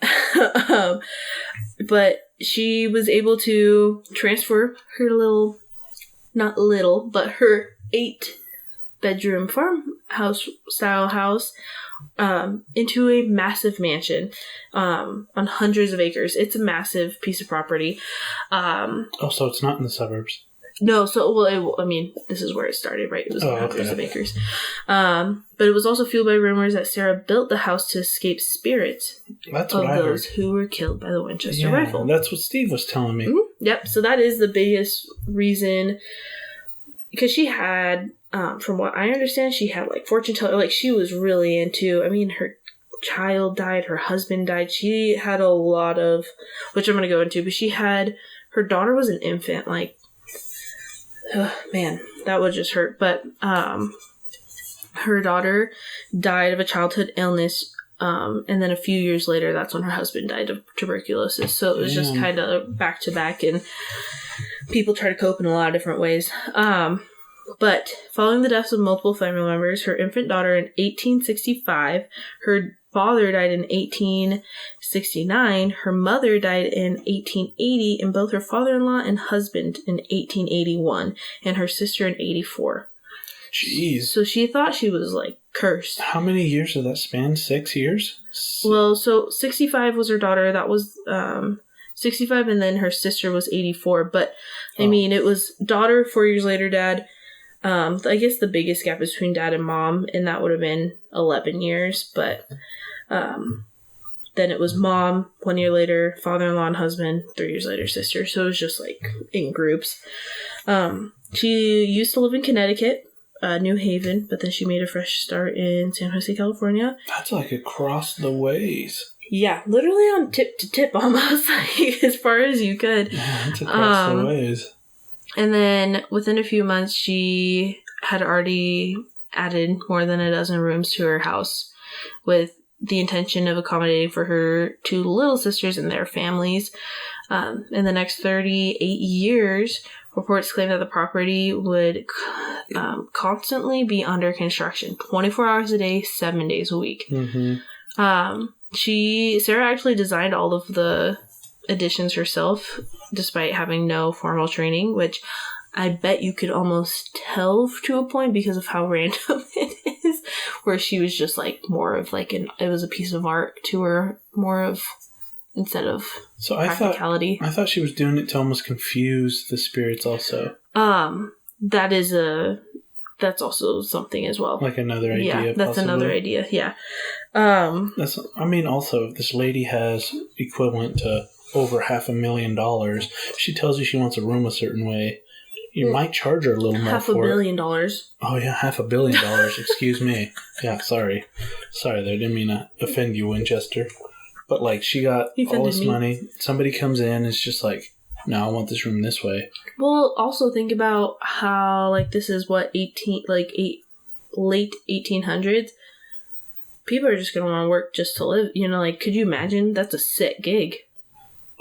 Speaker 2: But she was able to transfer her her 8-bedroom farmhouse style house into a massive mansion on hundreds of acres. It's a massive piece of property.
Speaker 1: So it's not in the suburbs.
Speaker 2: No, this is where it started, right? It was hundreds of acres. But it was also fueled by rumors that Sarah built the house to escape spirits
Speaker 1: of those
Speaker 2: who were killed by the Winchester rifle.
Speaker 1: That's what Steve was telling me.
Speaker 2: Mm-hmm. Yep, so that is the biggest reason. Because she had, from what I understand, she had, like, fortune teller. Like, she was really into, her child died, her husband died. She had a lot of, which I'm going to go into, but she had, her daughter was an infant, like, man, that would just hurt. But her daughter died of a childhood illness, and then a few years later, that's when her husband died of tuberculosis. So it was just kind of back to back, and people try to cope in a lot of different ways. But following the deaths of multiple family members, her infant daughter in 1865, her father died in 1869, her mother died in 1880, and both her father-in-law and husband in 1881, and her sister in 84.
Speaker 1: Jeez.
Speaker 2: So she thought she was, like, cursed.
Speaker 1: How many years did that span? 6 years?
Speaker 2: Well, so 65 was her daughter. That was 65, and then her sister was 84. But, it was daughter, 4 years later, dad. I guess the biggest gap is between dad and mom, and that would have been 11 years. But then it was mom, 1 year later, father-in-law and husband, 3 years later, sister. So it was just, like, in groups. She used to live in Connecticut. New Haven, but then she made a fresh start in San Jose, California.
Speaker 1: That's like across the ways.
Speaker 2: Yeah, literally on tip to tip almost, like, as far as you could.
Speaker 1: Yeah, that's across the ways.
Speaker 2: And then within a few months, she had already added more than a dozen rooms to her house with the intention of accommodating for her two little sisters and their families. In the next 38 years, reports claim that the property would constantly be under construction, 24 hours a day, 7 days a week.
Speaker 1: Mm-hmm.
Speaker 2: Sarah actually designed all of the additions herself, despite having no formal training, which I bet you could almost tell to a point because of how random it is, where she was just like more of like it was a piece of art to her, more of instead of practicality.
Speaker 1: I thought she was doing it to almost confuse the spirits also.
Speaker 2: That's also something as well.
Speaker 1: Like another idea.
Speaker 2: Yeah, that's
Speaker 1: possibly.
Speaker 2: another idea. Yeah.
Speaker 1: Also, if this lady has equivalent to over $500,000, she tells you she wants a room a certain way. You might charge her a little more for it.
Speaker 2: $500 million.
Speaker 1: Oh yeah, $500 million. Excuse me. Yeah, sorry there. Didn't mean to offend you, Winchester. But like, she got all this money. Somebody comes in, it's just like, no, I want this room this way.
Speaker 2: Well, also think about how like this is what late 1800s. People are just gonna want to work just to live. You know, like, could you imagine? That's a sick gig.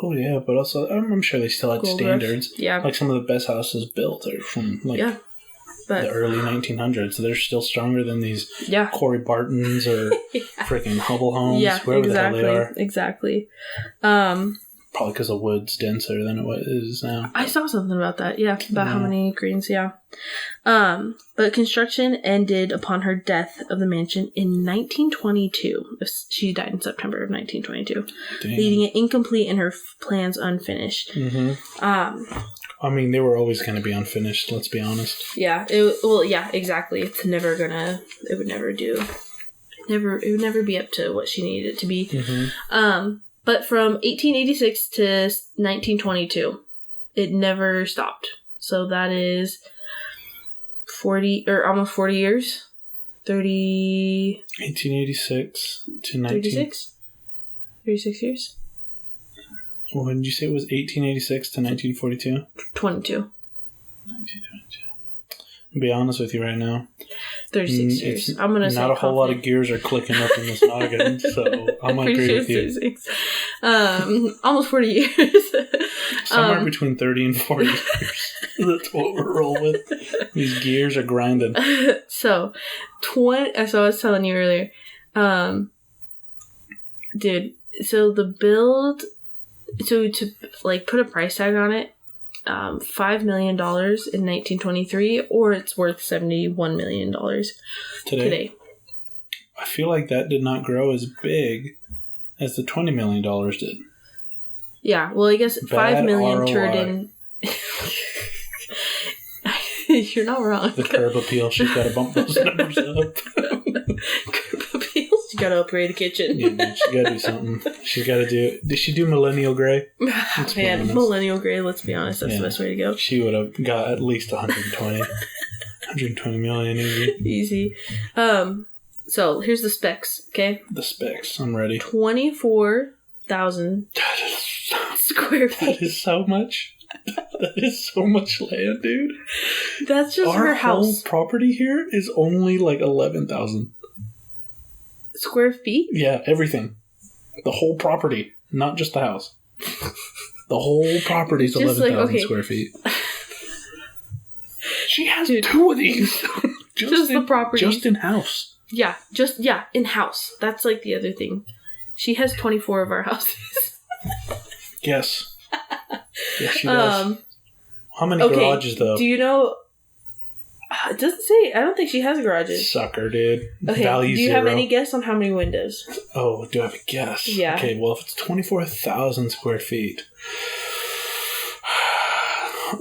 Speaker 1: Oh yeah, but also I'm sure they still had
Speaker 2: Gold
Speaker 1: standards.
Speaker 2: Rush. Yeah,
Speaker 1: like some of the best houses built are from like the early 1900s. So they're still stronger than these Corey Bartons or freaking Hubble homes.
Speaker 2: Yeah,
Speaker 1: wherever the hell they are.
Speaker 2: Exactly.
Speaker 1: Probably because the wood's denser than it is now.
Speaker 2: I saw something about that. Yeah, about how many greens. Yeah. But construction ended upon her death of the mansion in 1922. She died in September of 1922, leaving it incomplete and her plans unfinished.
Speaker 1: Mm-hmm. I mean, they were always going to be unfinished. Let's be honest.
Speaker 2: Yeah. Exactly. It's never gonna. It would never do. It would never be up to what she needed it to be.
Speaker 1: Mm-hmm.
Speaker 2: But from 1886 to 1922, it never stopped. So that is 40 or almost 40 years.
Speaker 1: 1886 to
Speaker 2: 36 years.
Speaker 1: When did you say it was 1886 to 1942?
Speaker 2: 22.
Speaker 1: 1922. I'll be honest with you right now.
Speaker 2: 36 years. I'm going to say
Speaker 1: not a whole lot of gears are clicking up in this noggin, so I'm going to agree with you.
Speaker 2: 36. Almost 40 years.
Speaker 1: Somewhere between 30 and 40 years. That's what we're rolling with. These gears are grinding.
Speaker 2: So I was telling you earlier, dude, so the build, so to like put a price tag on it, $5 million in 1923, or it's worth $71 million today.
Speaker 1: I feel like that did not grow as big as the $20 million did.
Speaker 2: Yeah, well, I guess $5 million
Speaker 1: ROI.
Speaker 2: turned in. You're not wrong.
Speaker 1: The curb appeal, she's got to bump those numbers up.
Speaker 2: Curb appeal? She got to upgrade the kitchen.
Speaker 1: Yeah, man, she got to do something. She's got to do... Did she do Millennial Gray?
Speaker 2: Man, Millennial Gray, let's be honest, that's the best way to go.
Speaker 1: She would have got at least 120 million easy.
Speaker 2: Easy. So, here's the specs, okay?
Speaker 1: The specs, I'm ready.
Speaker 2: 24,000 square feet.
Speaker 1: That is so much. That is so much land, dude.
Speaker 2: That's just her house.
Speaker 1: Our whole property here is only like 11,000
Speaker 2: square feet.
Speaker 1: Yeah, everything. The whole property, not just the house. The whole property is 11,000 square feet. She has two of these.
Speaker 2: just the property,
Speaker 1: just in house.
Speaker 2: Yeah, in house. That's like the other thing. She has 24 of our houses.
Speaker 1: Yes. Yes, she does. How many garages, though?
Speaker 2: Do you know... It doesn't say. I don't think she has garages.
Speaker 1: Sucker, dude.
Speaker 2: Okay,
Speaker 1: Value
Speaker 2: do you
Speaker 1: 0.
Speaker 2: have any guess on how many windows?
Speaker 1: Oh, do I have a guess?
Speaker 2: Yeah.
Speaker 1: Okay, well, if it's 24,000 square feet,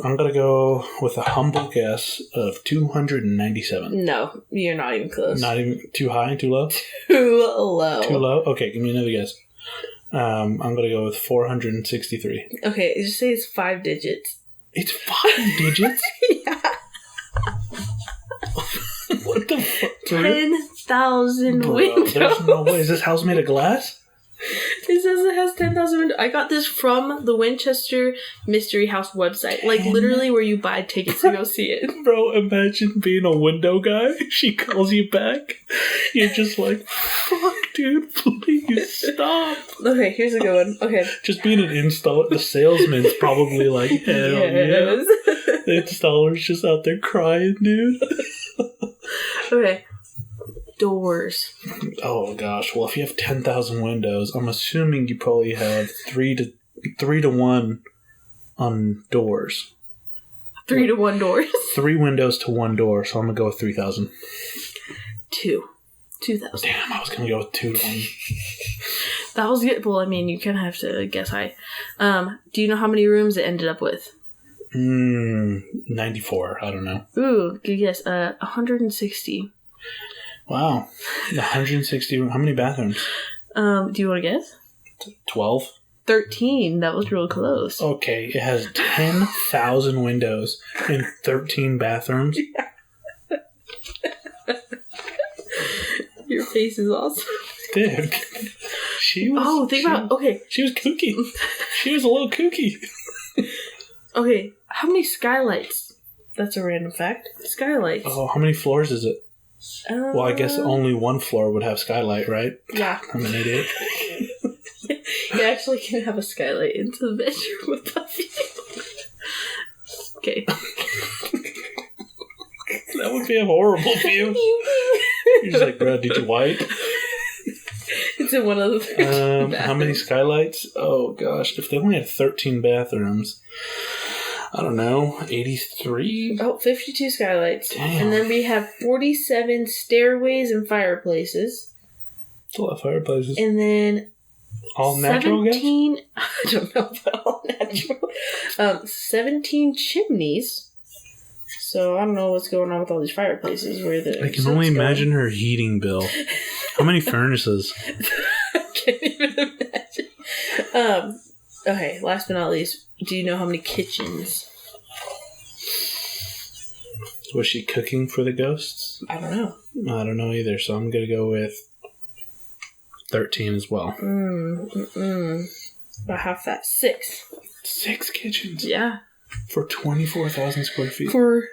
Speaker 1: I'm going to go with a humble guess of 297.
Speaker 2: No, you're not even close.
Speaker 1: Not even too high and too low?
Speaker 2: Too low.
Speaker 1: Too low? Okay, give me another guess. I'm going to go with 463.
Speaker 2: Okay, just say it's 5 digits.
Speaker 1: It's 5 digits?
Speaker 2: Yeah.
Speaker 1: What the fuck?
Speaker 2: 10,000 windows.
Speaker 1: There's no way. Is this house made of glass?
Speaker 2: It says it has 10,000 windows. I got this from the Winchester Mystery House website. Like, literally where you buy tickets to go see it.
Speaker 1: Bro, imagine being a window guy. She calls you back. You're just like, fuck, dude, please stop.
Speaker 2: Okay, here's a good one. Okay.
Speaker 1: Just being an installer, the salesman's probably like, hell yeah. The installer's just out there crying, dude.
Speaker 2: Okay. Doors.
Speaker 1: Oh gosh, well if you have 10,000 windows, I'm assuming you probably have 3 to 1 on doors.
Speaker 2: 3 to 1 doors.
Speaker 1: 3 windows to 1 door, so I'm gonna go with 3,000.
Speaker 2: 2,000.
Speaker 1: Damn, I was gonna go with 2 to 1.
Speaker 2: That was good. Well, I mean, you kind of have to guess high. Do you know how many rooms it ended up with?
Speaker 1: 94. I don't know.
Speaker 2: Ooh, good guess. 160.
Speaker 1: Wow. 160. How many bathrooms?
Speaker 2: Do you want to guess?
Speaker 1: 12.
Speaker 2: 13. That was real close.
Speaker 1: Okay, it has 10,000 windows and 13 bathrooms.
Speaker 2: Your face is awesome.
Speaker 1: Dude, she was...
Speaker 2: Oh, think about... Okay.
Speaker 1: She was kooky. She was a little kooky.
Speaker 2: Okay, how many skylights? That's a random fact. Skylights.
Speaker 1: Oh, how many floors is it? Well, I guess only one floor would have skylight, right?
Speaker 2: Yeah.
Speaker 1: I'm an idiot.
Speaker 2: You actually can have a skylight into the bedroom with Buffy. Okay.
Speaker 1: That would be a horrible view. You're just like, bro, did you wipe?
Speaker 2: It's in one of the
Speaker 1: how many skylights? Oh, gosh. If they only had 13 bathrooms, I don't know, 83?
Speaker 2: Oh, 52 skylights.
Speaker 1: Damn.
Speaker 2: And then we have 47 stairways and fireplaces.
Speaker 1: That's a lot of fireplaces.
Speaker 2: And then...
Speaker 1: All natural,
Speaker 2: 17... I don't know about all natural. 17 chimneys. So I don't know what's going on with all these fireplaces. Where the
Speaker 1: I can only imagine her heating bill. How many furnaces?
Speaker 2: I can't even imagine. Okay, last but not least, do you know how many kitchens?
Speaker 1: Was she cooking for the ghosts?
Speaker 2: I don't know.
Speaker 1: I don't know either, so I'm going to go with 13 as well.
Speaker 2: About half that. 6.
Speaker 1: 6 kitchens?
Speaker 2: Yeah.
Speaker 1: For 24,000 square feet?
Speaker 2: For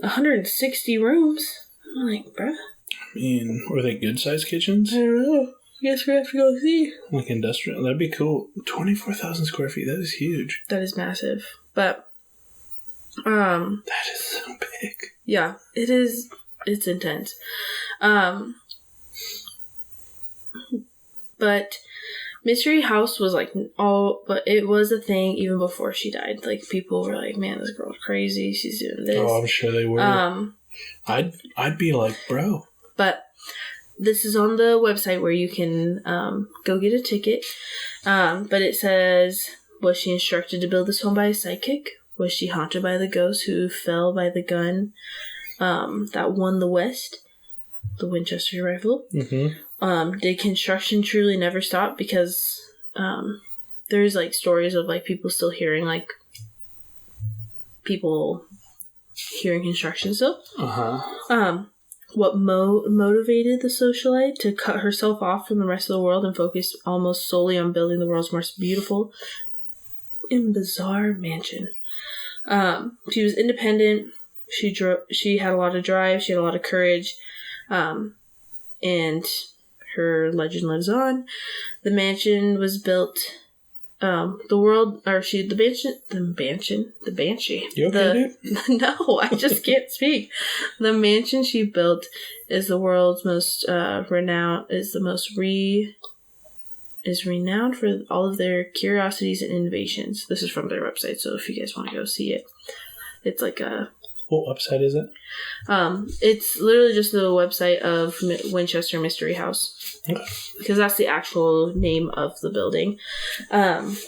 Speaker 2: 160 rooms. I'm like, bruh.
Speaker 1: I mean, were they good-sized kitchens?
Speaker 2: I don't know. Guess we have to go see.
Speaker 1: Like industrial? That'd be cool. 24,000 square feet, that is huge.
Speaker 2: That is massive. But,
Speaker 1: that is so big.
Speaker 2: Yeah, it is. It's intense. But Mystery House was like but it was a thing even before she died. Like people were like, "Man, this girl's crazy. She's doing this."
Speaker 1: Oh, I'm sure they were. I'd be like, bro.
Speaker 2: But this is on the website where you can go get a ticket. But it says, was she instructed to build this home by a psychic? Was she haunted by the ghost who fell by the gun that won the West? The Winchester rifle.
Speaker 1: Mm-hmm.
Speaker 2: Did construction truly never stop? Because there's like stories of like people still hearing like people hearing construction still. What motivated the socialite to cut herself off from the rest of the world and focus almost solely on building the world's most beautiful and bizarre mansion? She was independent. She had a lot of drive. She had a lot of courage. And her legend lives on. The mansion was built. The banshee.
Speaker 1: You okay, dude?
Speaker 2: No, I just can't speak. The mansion she built is the world's most renowned. Is renowned for all of their curiosities and innovations. This is from their website, so if you guys want to go see it, it's like a.
Speaker 1: What website is it?
Speaker 2: It's literally just the website of Winchester Mystery House.
Speaker 1: Okay.
Speaker 2: Because that's the actual name of the building. And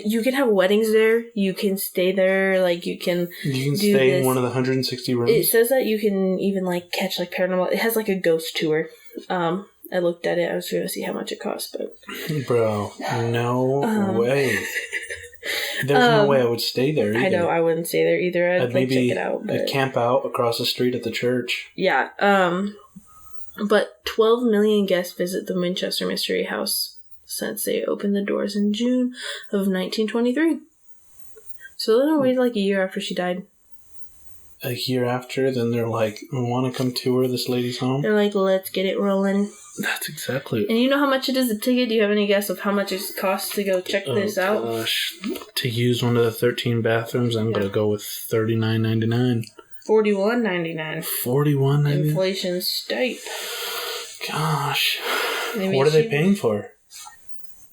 Speaker 2: you can have weddings there. You can stay there. Like, you can
Speaker 1: stay in one of the 160 rooms?
Speaker 2: It says that you can even, like, catch, like, paranormal. It has, like, a ghost tour. I looked at it. I was trying to see how much it cost, but...
Speaker 1: Bro, no way. There's no way I would stay there either.
Speaker 2: I know, I wouldn't stay there either. I'd like, check it out.
Speaker 1: I'd camp out across the street at the church.
Speaker 2: Yeah. But 12 million guests visit the Winchester Mystery House since they opened the doors in June of 1923. So then I waited like a year after she died.
Speaker 1: a year after, then they're like, we want to come tour this lady's home.
Speaker 2: They're like, let's get it rolling.
Speaker 1: That's exactly it.
Speaker 2: And you know how much it is a ticket? Do you have any guess of how much it costs to go check this out?
Speaker 1: Oh, gosh. To use one of the 13 bathrooms, I'm going to go with $39.99.
Speaker 2: $41.99.
Speaker 1: $41.99?
Speaker 2: Inflation steep.
Speaker 1: Gosh. What are they paying for?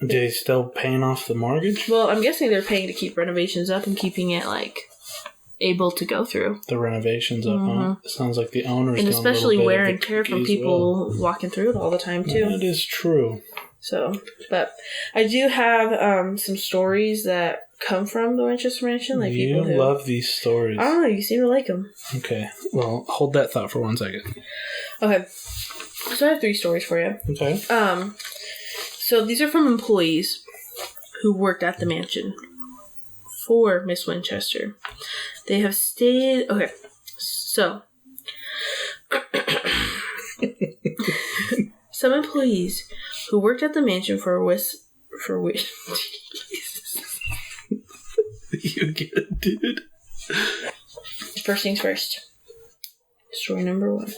Speaker 1: Are they still paying off the mortgage?
Speaker 2: Well, I'm guessing they're paying to keep renovations up and keeping it, like, able to go through.
Speaker 1: The renovations up, huh? It sounds like the owners
Speaker 2: and especially wear and tear from people
Speaker 1: well.
Speaker 2: walking through it all the time, too.
Speaker 1: That is true.
Speaker 2: So, but I do have some stories that come from the Winchester Mansion. Like
Speaker 1: you
Speaker 2: people who
Speaker 1: love these stories.
Speaker 2: I don't know. You seem to like them.
Speaker 1: Okay. Well, hold that thought for 1 second.
Speaker 2: Okay. So I have 3 stories for you.
Speaker 1: Okay.
Speaker 2: So these are from employees who worked at the mansion for Miss Winchester. They have stayed... Okay, so... Some employees who worked at the mansion
Speaker 1: You get it, dude.
Speaker 2: First things first. Story number 1.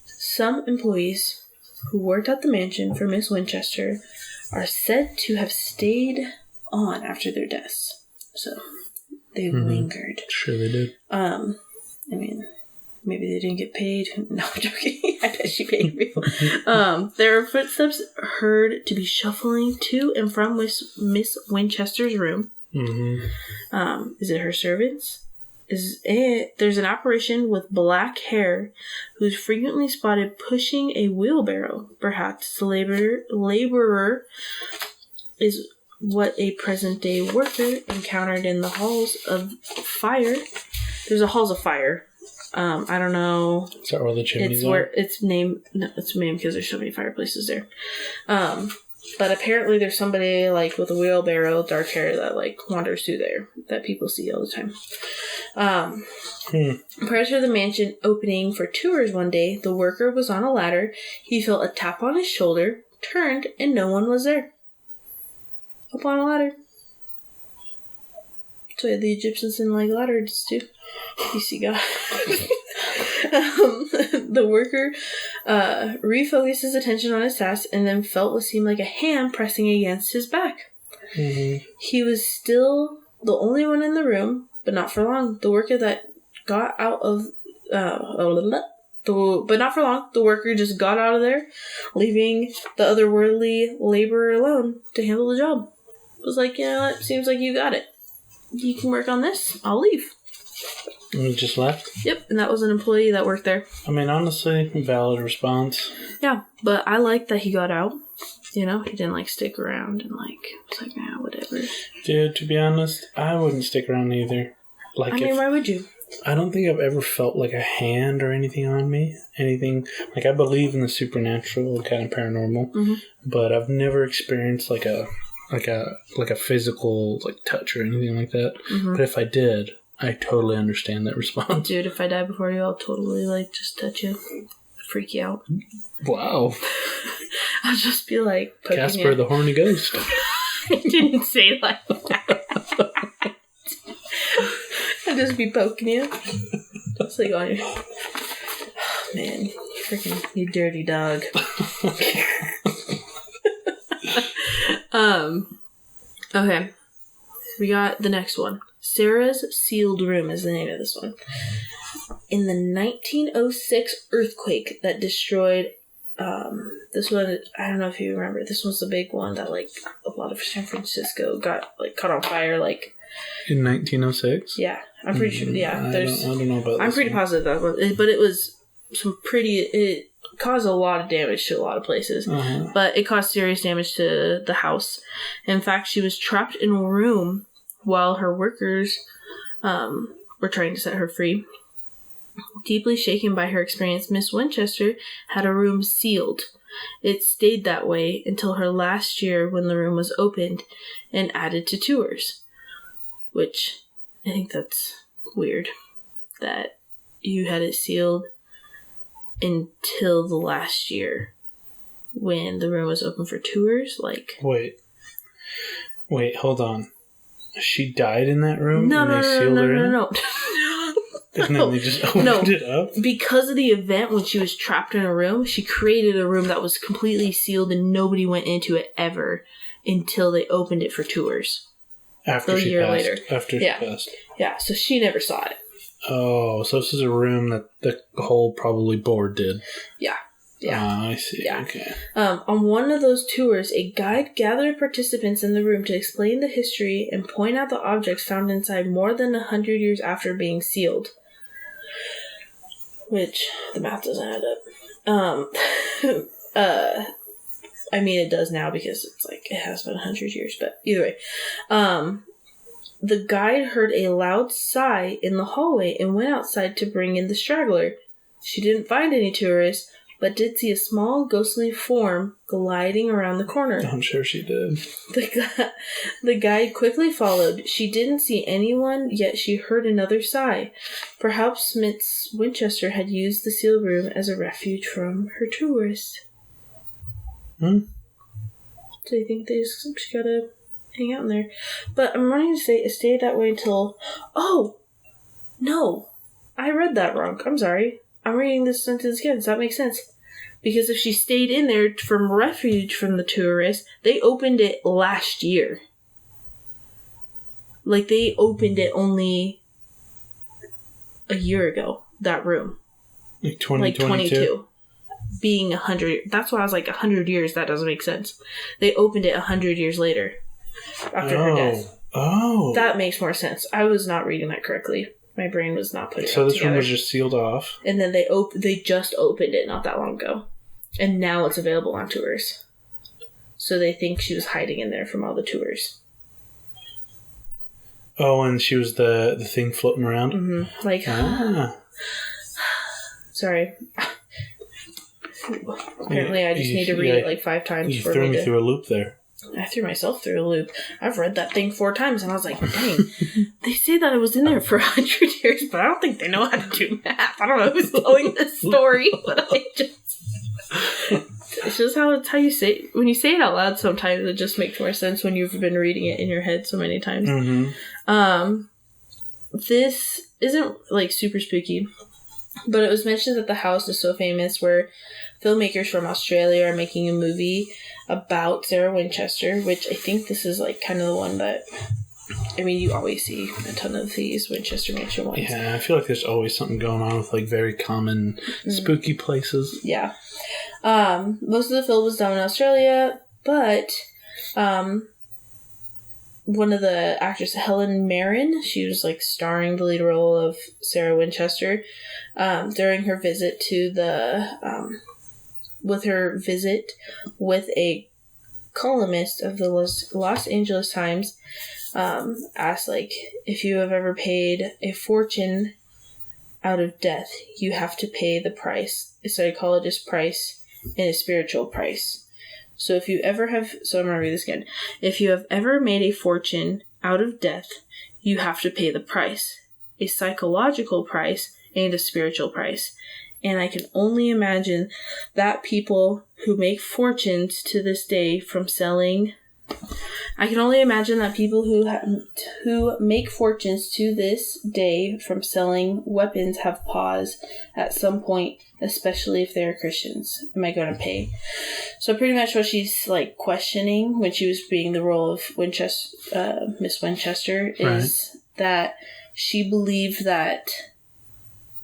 Speaker 2: Some employees who worked at the mansion for Miss Winchester are said to have stayed on after their deaths. So, they lingered.
Speaker 1: Sure they did.
Speaker 2: I mean, maybe they didn't get paid. No, I'm joking. I bet she paid people. There are footsteps heard to be shuffling to and from Miss Winchester's room. Mm-hmm. Is it her servants? There's an apparition with black hair who's frequently spotted pushing a wheelbarrow. Perhaps the laborer is what a present-day worker encountered in the halls of fire. There's a halls of fire. I don't know.
Speaker 1: Is that where the chimneys are?
Speaker 2: Where it's named. No, it's named because there's so many fireplaces there. But apparently there's somebody like with a wheelbarrow, dark hair that like wanders through there that people see all the time. Prior to the mansion opening for tours one day, the worker was on a ladder. He felt a tap on his shoulder, turned, and no one was there. Up on a ladder. So the Egyptians didn't like ladders too. You see God. The worker refocused his attention on his task and then felt what seemed like a hand pressing against his back. Mm-hmm. He was still the only one in the room, but not for long. The worker that got out of... but not for long. The worker just got out of there, leaving the otherworldly laborer alone to handle the job. It was like, you know what? Seems like you got it. You can work on this. I'll leave.
Speaker 1: And he just left?
Speaker 2: Yep, and that was an employee that worked there.
Speaker 1: I mean, honestly, valid response.
Speaker 2: Yeah, but I like that he got out. You know, he didn't, like, stick around and, like, it's like, nah, whatever.
Speaker 1: Dude, to be honest, I wouldn't stick around either. Like,
Speaker 2: I mean, why would you?
Speaker 1: I don't think I've ever felt like a hand or anything on me. Anything. Like, I believe in the supernatural and kind of paranormal, but I've never experienced, like a physical, like, touch or anything like that. But if I did, I totally understand that response.
Speaker 2: Dude, if I die before you, I'll totally, like, just touch you. Freak you out.
Speaker 1: Wow.
Speaker 2: I'll just be like,
Speaker 1: Casper the horny ghost.
Speaker 2: I didn't say like that. I'll just be poking you. Just like on your... Oh, man, you dirty dog. Okay. We got the next one. Sarah's Sealed Room is the name of this one. In the 1906 earthquake that destroyed, this one, I don't know if you remember, this was the big one that, like, a lot of San Francisco got, like, caught on fire, like...
Speaker 1: In 1906?
Speaker 2: Yeah. I'm pretty sure, yeah.
Speaker 1: I don't know about
Speaker 2: I'm pretty positive that one, but it was it caused a lot of damage to a lot of places. But it caused serious damage to the house. In fact, she was trapped in a room while her workers were trying to set her free. Deeply shaken by her experience, Miss Winchester had a room sealed. It stayed that way until her last year when the room was opened and added to tours. Which, I think that's weird. That you had it sealed until the last year when the room was open for tours. Like,
Speaker 1: Wait, hold on. She died in that room?
Speaker 2: No.
Speaker 1: And then they just opened it up?
Speaker 2: Because of the event when she was trapped in a room, she created a room that was completely sealed and nobody went into it ever until they opened it for tours.
Speaker 1: After she passed. After she passed.
Speaker 2: Yeah, so she never saw it.
Speaker 1: Oh, so this is a room that the whole probably board did.
Speaker 2: Yeah.
Speaker 1: I see. Yeah. Okay.
Speaker 2: On one of those tours, a guide gathered participants in the room to explain the history and point out the objects found inside more than 100 years after being sealed. Which, the math doesn't add up. I mean, it does now because it's like, it has been 100 years, but either way. The guide heard a loud sigh in the hallway and went outside to bring in the straggler. She didn't find any tourists, but did see a small ghostly form gliding around the corner.
Speaker 1: I'm sure she did.
Speaker 2: The guide quickly followed. She didn't see anyone, yet she heard another sigh. Perhaps Miss Winchester had used the sealed room as a refuge from her tourists. So you think she gotta hang out in there? But I'm wanting to say it stayed that way until... Oh! No! I read that wrong. I'm sorry. I'm reading this sentence again. Does that make sense? Because if she stayed in there from refuge from the tourists, they opened it last year. Like, they opened it only a year ago, that room.
Speaker 1: Like 2022?
Speaker 2: Being 100. That's why I was like, 100 years, that doesn't make sense. They opened it 100 years later. After her death.
Speaker 1: Oh.
Speaker 2: That makes more sense. I was not reading that correctly. My brain was not putting it
Speaker 1: together. So this
Speaker 2: room
Speaker 1: was just sealed off?
Speaker 2: And then they just opened it not that long ago. And now it's available on tours. So they think she was hiding in there from all the tours.
Speaker 1: Oh, and she was the thing floating around?
Speaker 2: Mm-hmm. Like, sorry. Apparently I just need to read it like 5 times.
Speaker 1: You threw me through a loop there.
Speaker 2: I threw myself through a loop. I've read that thing 4 times, and I was like, dang, they say that I was in there for 100 years, but I don't think they know how to do math. I don't know who's telling this story, but it's just how you say, when you say it out loud sometimes, it just makes more sense when you've been reading it in your head so many times. Mm-hmm. This isn't, like, super spooky, but it was mentioned that the house is so famous where filmmakers from Australia are making a movie about Sarah Winchester, which I think this is like kind of the one that, I mean, you always see a ton of these Winchester Mansion ones.
Speaker 1: Yeah, I feel like there's always something going on with like very common spooky places.
Speaker 2: Yeah. Most of the film was done in Australia, but one of the actors, Helen Mirren, she was like starring the lead role of Sarah Winchester during her visit to the... with her visit with a columnist of the Los Angeles Times, asked, like, if you have ever paid a fortune out of death, you have to pay the price, a psychologist's price and a spiritual price. So if you ever have, so I'm going to read this again. If you have ever made a fortune out of death, you have to pay the price, a psychological price and a spiritual price. And I can only imagine that people who make fortunes to this day from selling... I can only imagine that people who make fortunes to this day from selling weapons have paused at some point, especially if they're Christians. Am I going to pay? So pretty much what she's like questioning when she was being the role of Winchester, Miss Winchester, is that she believed that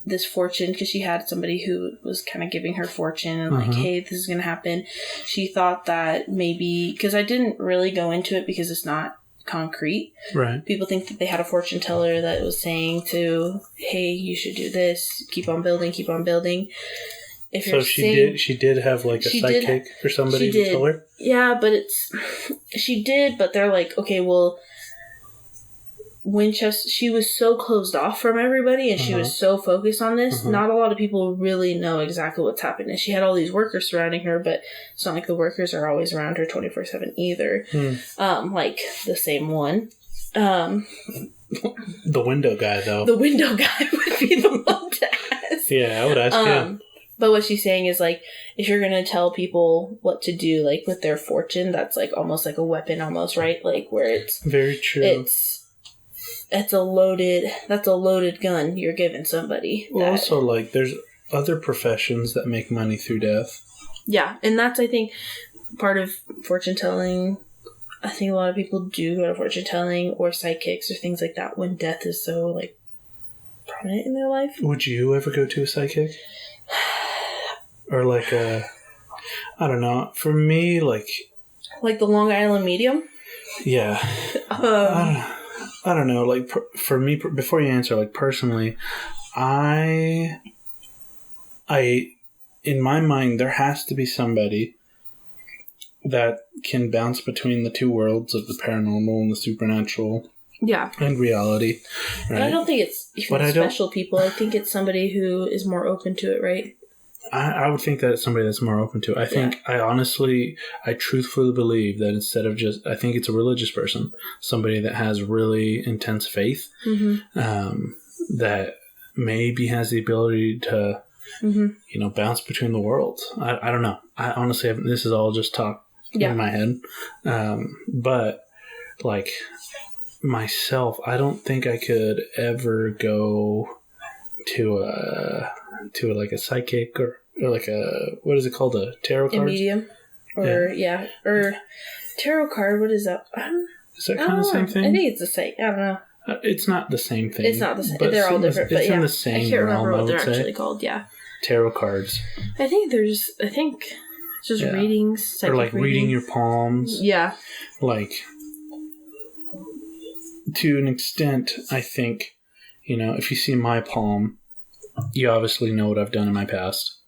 Speaker 2: this fortune, because she had somebody who was kind of giving her fortune and like, hey, this is going to happen. She thought that maybe, because I didn't really go into it because it's not concrete. Right. People think that they had a fortune teller that was saying to, hey, you should do this, keep on building, keep on building. If
Speaker 1: so she did have like a sidekick or somebody to tell her?
Speaker 2: Yeah, but she did, but they're like, okay, well, Winchester, she was so closed off from everybody and she was so focused on this. Not a lot of people really know exactly what's happening. She had all these workers surrounding her, but it's not like the workers are always around her 24/7 either. Like the same one.
Speaker 1: The window guy, though.
Speaker 2: The window guy would be the one to ask.
Speaker 1: Yeah, I would ask him.
Speaker 2: But what she's saying is, like, if you're going to tell people what to do, like, with their fortune, that's, like, almost like a weapon almost, right? Like, where it's...
Speaker 1: Very true.
Speaker 2: that's a loaded gun you're giving somebody.
Speaker 1: Well, also, like, there's other professions that make money through death.
Speaker 2: Yeah, and that's, I think, part of fortune telling. I think a lot of people do go to fortune telling or psychics or things like that when death is so, like, prominent in their life.
Speaker 1: Would you ever go to a psychic? Or, like, I don't know. For me, like...
Speaker 2: Like the Long Island Medium?
Speaker 1: Yeah. I don't know. Like, for me, before you answer, like, personally, I... In my mind, there has to be somebody that can bounce between the two worlds of the paranormal and the supernatural.
Speaker 2: Yeah.
Speaker 1: And reality. Right?
Speaker 2: And I don't think it's even special people. I think it's somebody who is more open to it, right?
Speaker 1: I would think that it's somebody that's more open to it. I truthfully believe that instead of just, I think it's a religious person, somebody that has really intense faith, that maybe has the ability to, bounce between the worlds. I don't know. I honestly haven't, this is all just talk in my head. But, like, myself, I don't think I could ever go to a psychic or like a, what is it called, a tarot card? A
Speaker 2: medium. Or tarot card, what is that?
Speaker 1: Is that kind of the same thing?
Speaker 2: I think it's the same. I don't know.
Speaker 1: It's not the same thing.
Speaker 2: It's not the same. They're all different. It's in
Speaker 1: the same
Speaker 2: I can't remember
Speaker 1: realm,
Speaker 2: what they're actually called,
Speaker 1: Tarot cards.
Speaker 2: I think it's just readings.
Speaker 1: Or like reading your palms.
Speaker 2: Yeah.
Speaker 1: Like, to an extent, I think, if you see my palm, you obviously know what I've done in my past.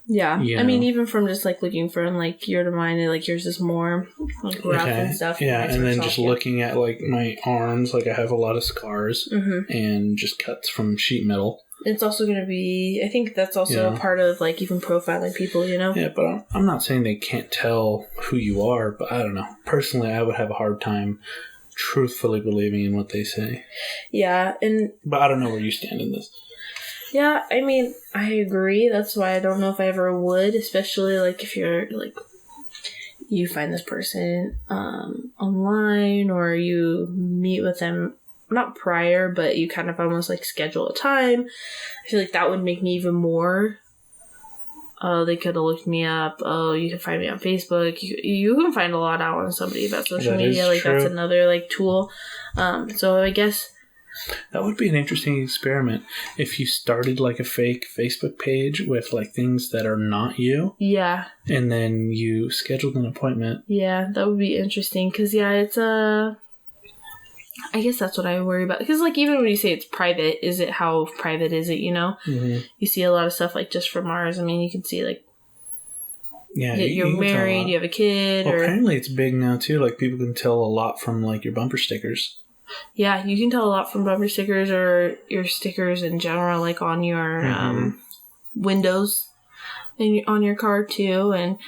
Speaker 2: Yeah. I mean, even from just, like, looking from, like, your to mine, and, like, yours is more, like, rough and stuff.
Speaker 1: Yeah, and then just looking at, like, my arms, like, I have a lot of scars and just cuts from sheet metal.
Speaker 2: It's also going to be, I think that's also a part of, like, even profiling people,
Speaker 1: Yeah, but I'm not saying they can't tell who you are, but I don't know. Personally, I would have a hard time truthfully believing in what they say.
Speaker 2: Yeah,
Speaker 1: but I don't know where you stand in this.
Speaker 2: Yeah, I mean, I agree. That's why I don't know if I ever would, especially, like, if you're, like, you find this person online or you meet with them, not prior, but you kind of almost, like, schedule a time. I feel like that would make me even more. Oh, they could have looked me up. Oh, you can find me on Facebook. You can find a lot out on somebody about social media. Like, that's another, like, tool. So I guess...
Speaker 1: That would be an interesting experiment if you started, like, a fake Facebook page with, like, things that are not you.
Speaker 2: Yeah.
Speaker 1: And then you scheduled an appointment.
Speaker 2: Yeah, that would be interesting. Because, it's I guess that's what I worry about. Because, like, even when you say it's private, how private is it,
Speaker 1: Mm-hmm.
Speaker 2: You see a lot of stuff, like, just from ours. I mean, you can see, like,
Speaker 1: you're
Speaker 2: married, you have a kid.
Speaker 1: Well, apparently it's big now, too. Like, people can tell a lot from, like, your bumper stickers.
Speaker 2: Yeah, you can tell a lot from bumper stickers or your stickers in general, like on your windows and on your car too. And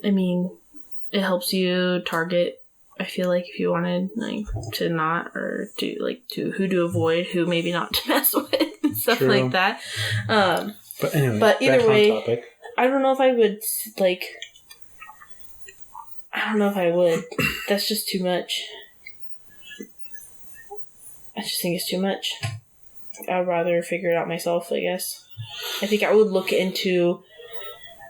Speaker 2: I mean, it helps you target. I feel like if you wanted, like, to not or to who to avoid, who maybe not to mess with, and stuff like that.
Speaker 1: But anyway,
Speaker 2: but either way, I don't know if I would like. I don't know if I would. That's just too much. I just think it's too much. I'd rather figure it out myself, I guess. I think I would look into...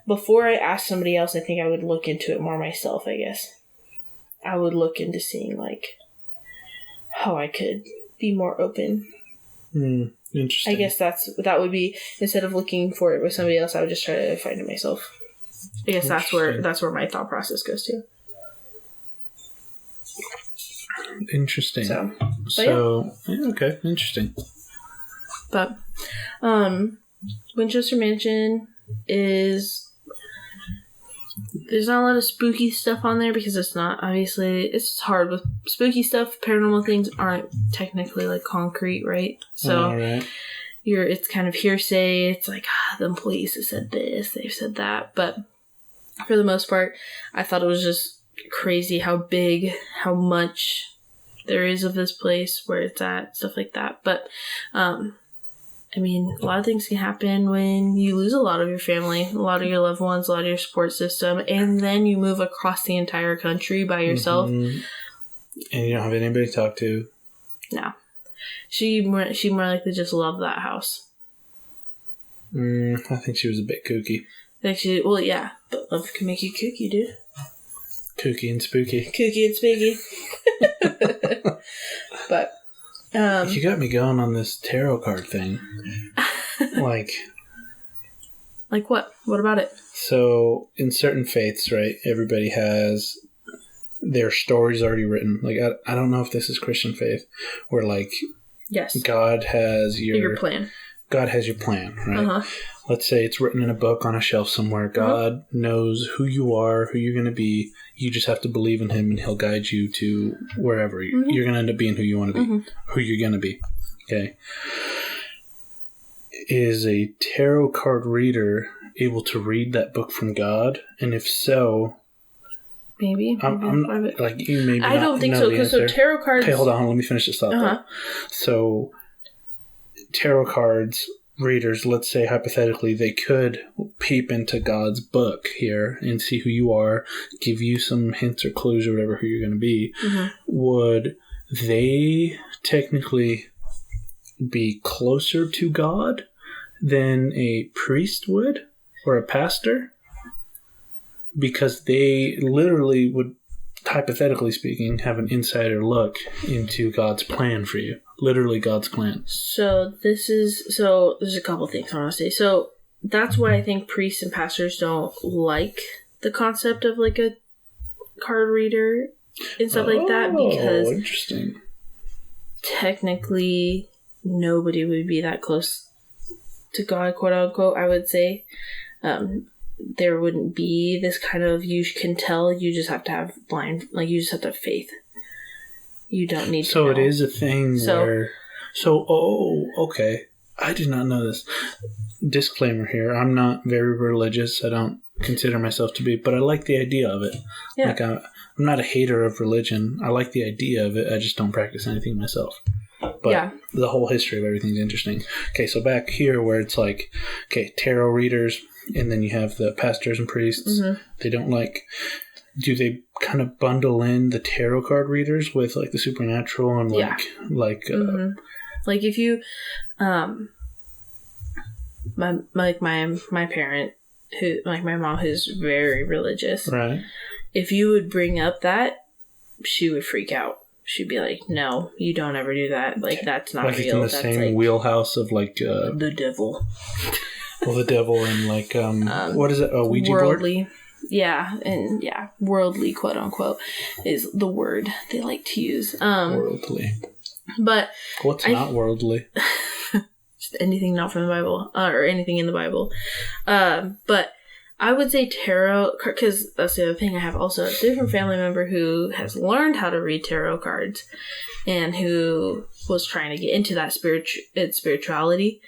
Speaker 2: Before I ask somebody else, I think I would look into it more myself, I guess. I would look into seeing, like, how I could be more open.
Speaker 1: Interesting.
Speaker 2: I guess that would be... Instead of looking for it with somebody else, I would just try to find it myself. I guess that's where my thought process goes to.
Speaker 1: Interesting. Okay, interesting.
Speaker 2: But, Winchester Mansion is... There's not a lot of spooky stuff on there because it's not, obviously, it's hard with spooky stuff. Paranormal things aren't technically, like, concrete, right? So, it's kind of hearsay. It's like, the employees have said this, they've said that. But for the most part, I thought it was just crazy how big, how much there is of this place, where it's at, stuff like that. But, I mean, a lot of things can happen when you lose a lot of your family, a lot of your loved ones, a lot of your support system, and then you move across the entire country by yourself.
Speaker 1: And you don't have anybody to talk to.
Speaker 2: No. She more likely just loved that house.
Speaker 1: I think she was a bit kooky.
Speaker 2: Yeah. But love can make you kooky, dude.
Speaker 1: Kooky and spooky.
Speaker 2: Kooky and spooky. But,
Speaker 1: you got me going on this tarot card thing. Like
Speaker 2: what? What about it?
Speaker 1: So, in certain faiths, right, everybody has their stories already written. Like, I don't know if this is Christian faith, where, like,
Speaker 2: yes,
Speaker 1: God has your
Speaker 2: plan.
Speaker 1: God has your plan, right?
Speaker 2: Uh-huh.
Speaker 1: Let's say it's written in a book on a shelf somewhere. God knows who you are, who you're going to be. You just have to believe in Him, and He'll guide you to wherever. You're going to end up being who you want to be, who you're going to be. Okay. Is a tarot card reader able to read that book from God? And if so,
Speaker 2: maybe
Speaker 1: I'm like you. Maybe
Speaker 2: I don't think so, because so tarot cards.
Speaker 1: Okay, hold on. Let me finish this thought. So, tarot cards readers, let's say hypothetically, they could peep into God's book here and see who you are, give you some hints or clues or whatever who you're going to be. Would they technically be closer to God than a priest would or a pastor? Because they literally would, hypothetically speaking, have an insider look into God's plan for you. Literally God's plan.
Speaker 2: So there's a couple things I want to say. So that's why I think priests and pastors don't like the concept of like a card reader and stuff like that, because
Speaker 1: interesting.
Speaker 2: Technically nobody would be that close to God, quote unquote, I would say. There wouldn't be this kind of, you can tell, you just have to have you just have to have faith. You don't need to know.
Speaker 1: So it is a thing where... okay. I did not know this. Disclaimer here. I'm not very religious. I don't consider myself to be, but I like the idea of it. Yeah. Like I'm not a hater of religion. I like the idea of it. I just don't practice anything myself. But the whole history of everything's interesting. Okay, so back here where it's like, okay, tarot readers, and then you have the pastors and priests. They don't like... Do they kind of bundle in the tarot card readers with like the supernatural and like
Speaker 2: if you my parent, who, like my mom, who's very religious,
Speaker 1: right?
Speaker 2: If you would bring up that, she would freak out. She'd be like, "No, you don't ever do that. Like that's not
Speaker 1: like
Speaker 2: real."
Speaker 1: It's in the
Speaker 2: that's
Speaker 1: same wheelhouse of like
Speaker 2: the devil.
Speaker 1: Well, the devil and like what is it? A Ouija
Speaker 2: worldly.
Speaker 1: board?
Speaker 2: Yeah, and worldly, quote unquote, is the word they like to use.
Speaker 1: Worldly.
Speaker 2: But
Speaker 1: what's not worldly?
Speaker 2: Just anything not from the Bible, or anything in the Bible. But I would say tarot, because that's the other thing. I have also a different family member who has learned how to read tarot cards, and who was trying to get into that spirituality.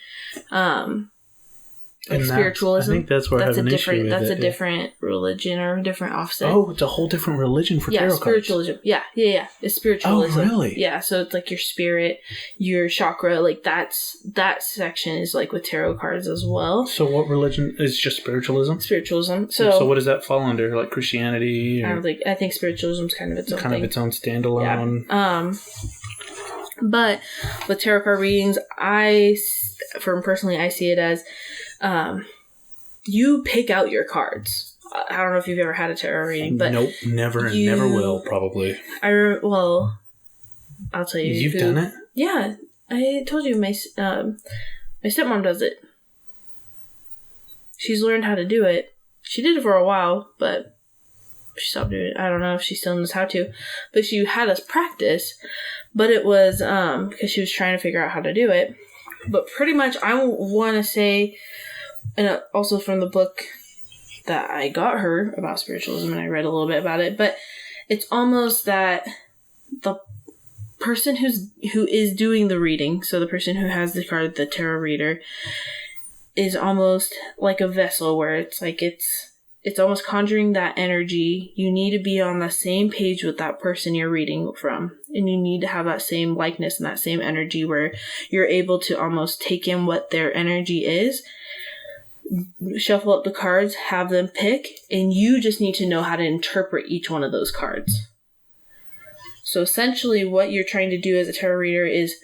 Speaker 2: Like spiritualism.
Speaker 1: I think that's where I have an issue with
Speaker 2: That's a different religion or a different offset.
Speaker 1: Oh, it's a whole different religion for tarot cards.
Speaker 2: Spiritualism. Yeah. It's spiritualism.
Speaker 1: Oh, really?
Speaker 2: Yeah, so it's like your spirit, your chakra, like that section is like with tarot cards as well.
Speaker 1: So what religion is just spiritualism?
Speaker 2: Spiritualism.
Speaker 1: So what does that fall under? Like Christianity? Or
Speaker 2: I think spiritualism is kind of its own thing.
Speaker 1: Kind of its own standalone.
Speaker 2: Yeah. But with tarot card readings, I see it as you pick out your cards. I don't know if you've ever had a tarot reading, but
Speaker 1: nope, never, and never will, probably.
Speaker 2: I'll tell you.
Speaker 1: You've done it?
Speaker 2: Yeah, I told you my stepmom does it. She's learned how to do it. She did it for a while, but she stopped doing it. I don't know if she still knows how to, but she had us practice. But it was because she was trying to figure out how to do it. But pretty much, I want to say. And also from the book that I got her about spiritualism, and I read a little bit about it, but it's almost that the person who is doing the reading, so the person who has the card, the tarot reader, is almost like a vessel where it's like it's almost conjuring that energy. You need to be on the same page with that person you're reading from, and you need to have that same likeness and that same energy where you're able to almost take in what their energy is, shuffle up the cards, have them pick, and you just need to know how to interpret each one of those cards. So essentially what you're trying to do as a tarot reader is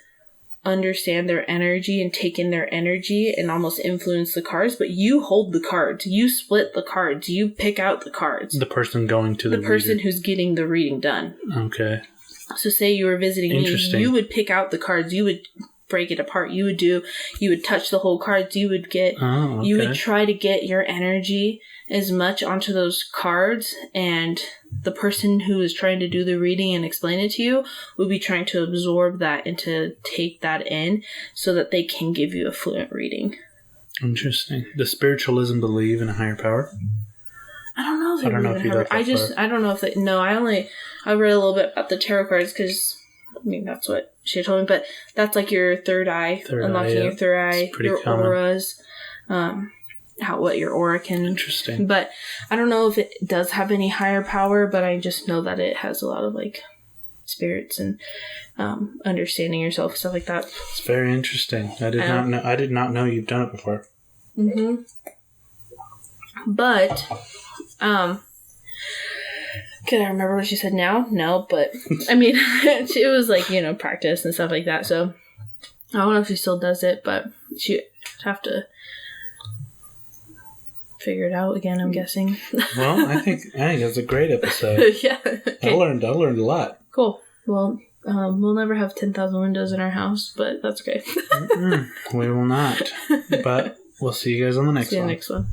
Speaker 2: understand their energy and take in their energy and almost influence the cards, but you hold the cards. You split the cards. You pick out the cards.
Speaker 1: The person going to the
Speaker 2: person
Speaker 1: reader.
Speaker 2: who's getting the reading done.
Speaker 1: Okay.
Speaker 2: So say you were visiting me, you would pick out the cards. You would break it apart. You would touch the whole cards. You would try to get your energy as much onto those cards, and the person who is trying to do the reading and explain it to you would be trying to absorb that and to take that in so that they can give you a fluent reading.
Speaker 1: Interesting. Does spiritualism believe in a higher power?
Speaker 2: I don't know if
Speaker 1: I don't know if you got that far.
Speaker 2: I don't know if they... No, I read a little bit about the tarot cards because... I mean, that's what she told me, but that's like your third eye, unlocking your third eye, your common. Auras, what your aura can.
Speaker 1: Interesting.
Speaker 2: But I don't know if it does have any higher power, but I just know that it has a lot of like spirits and understanding yourself, stuff like that.
Speaker 1: It's very interesting. I did not know you've done it before.
Speaker 2: Mm-hmm. But, can I remember what she said now? No, but, I mean, it was like, practice and stuff like that, so I don't know if she still does it, but she'd have to figure it out again, I'm guessing.
Speaker 1: Well, I think that's a great episode.
Speaker 2: Yeah. Okay.
Speaker 1: I learned a lot.
Speaker 2: Cool. Well, we'll never have 10,000 windows in our house, but that's okay.
Speaker 1: We will not. But we'll see you guys on the next one.
Speaker 2: See you next one.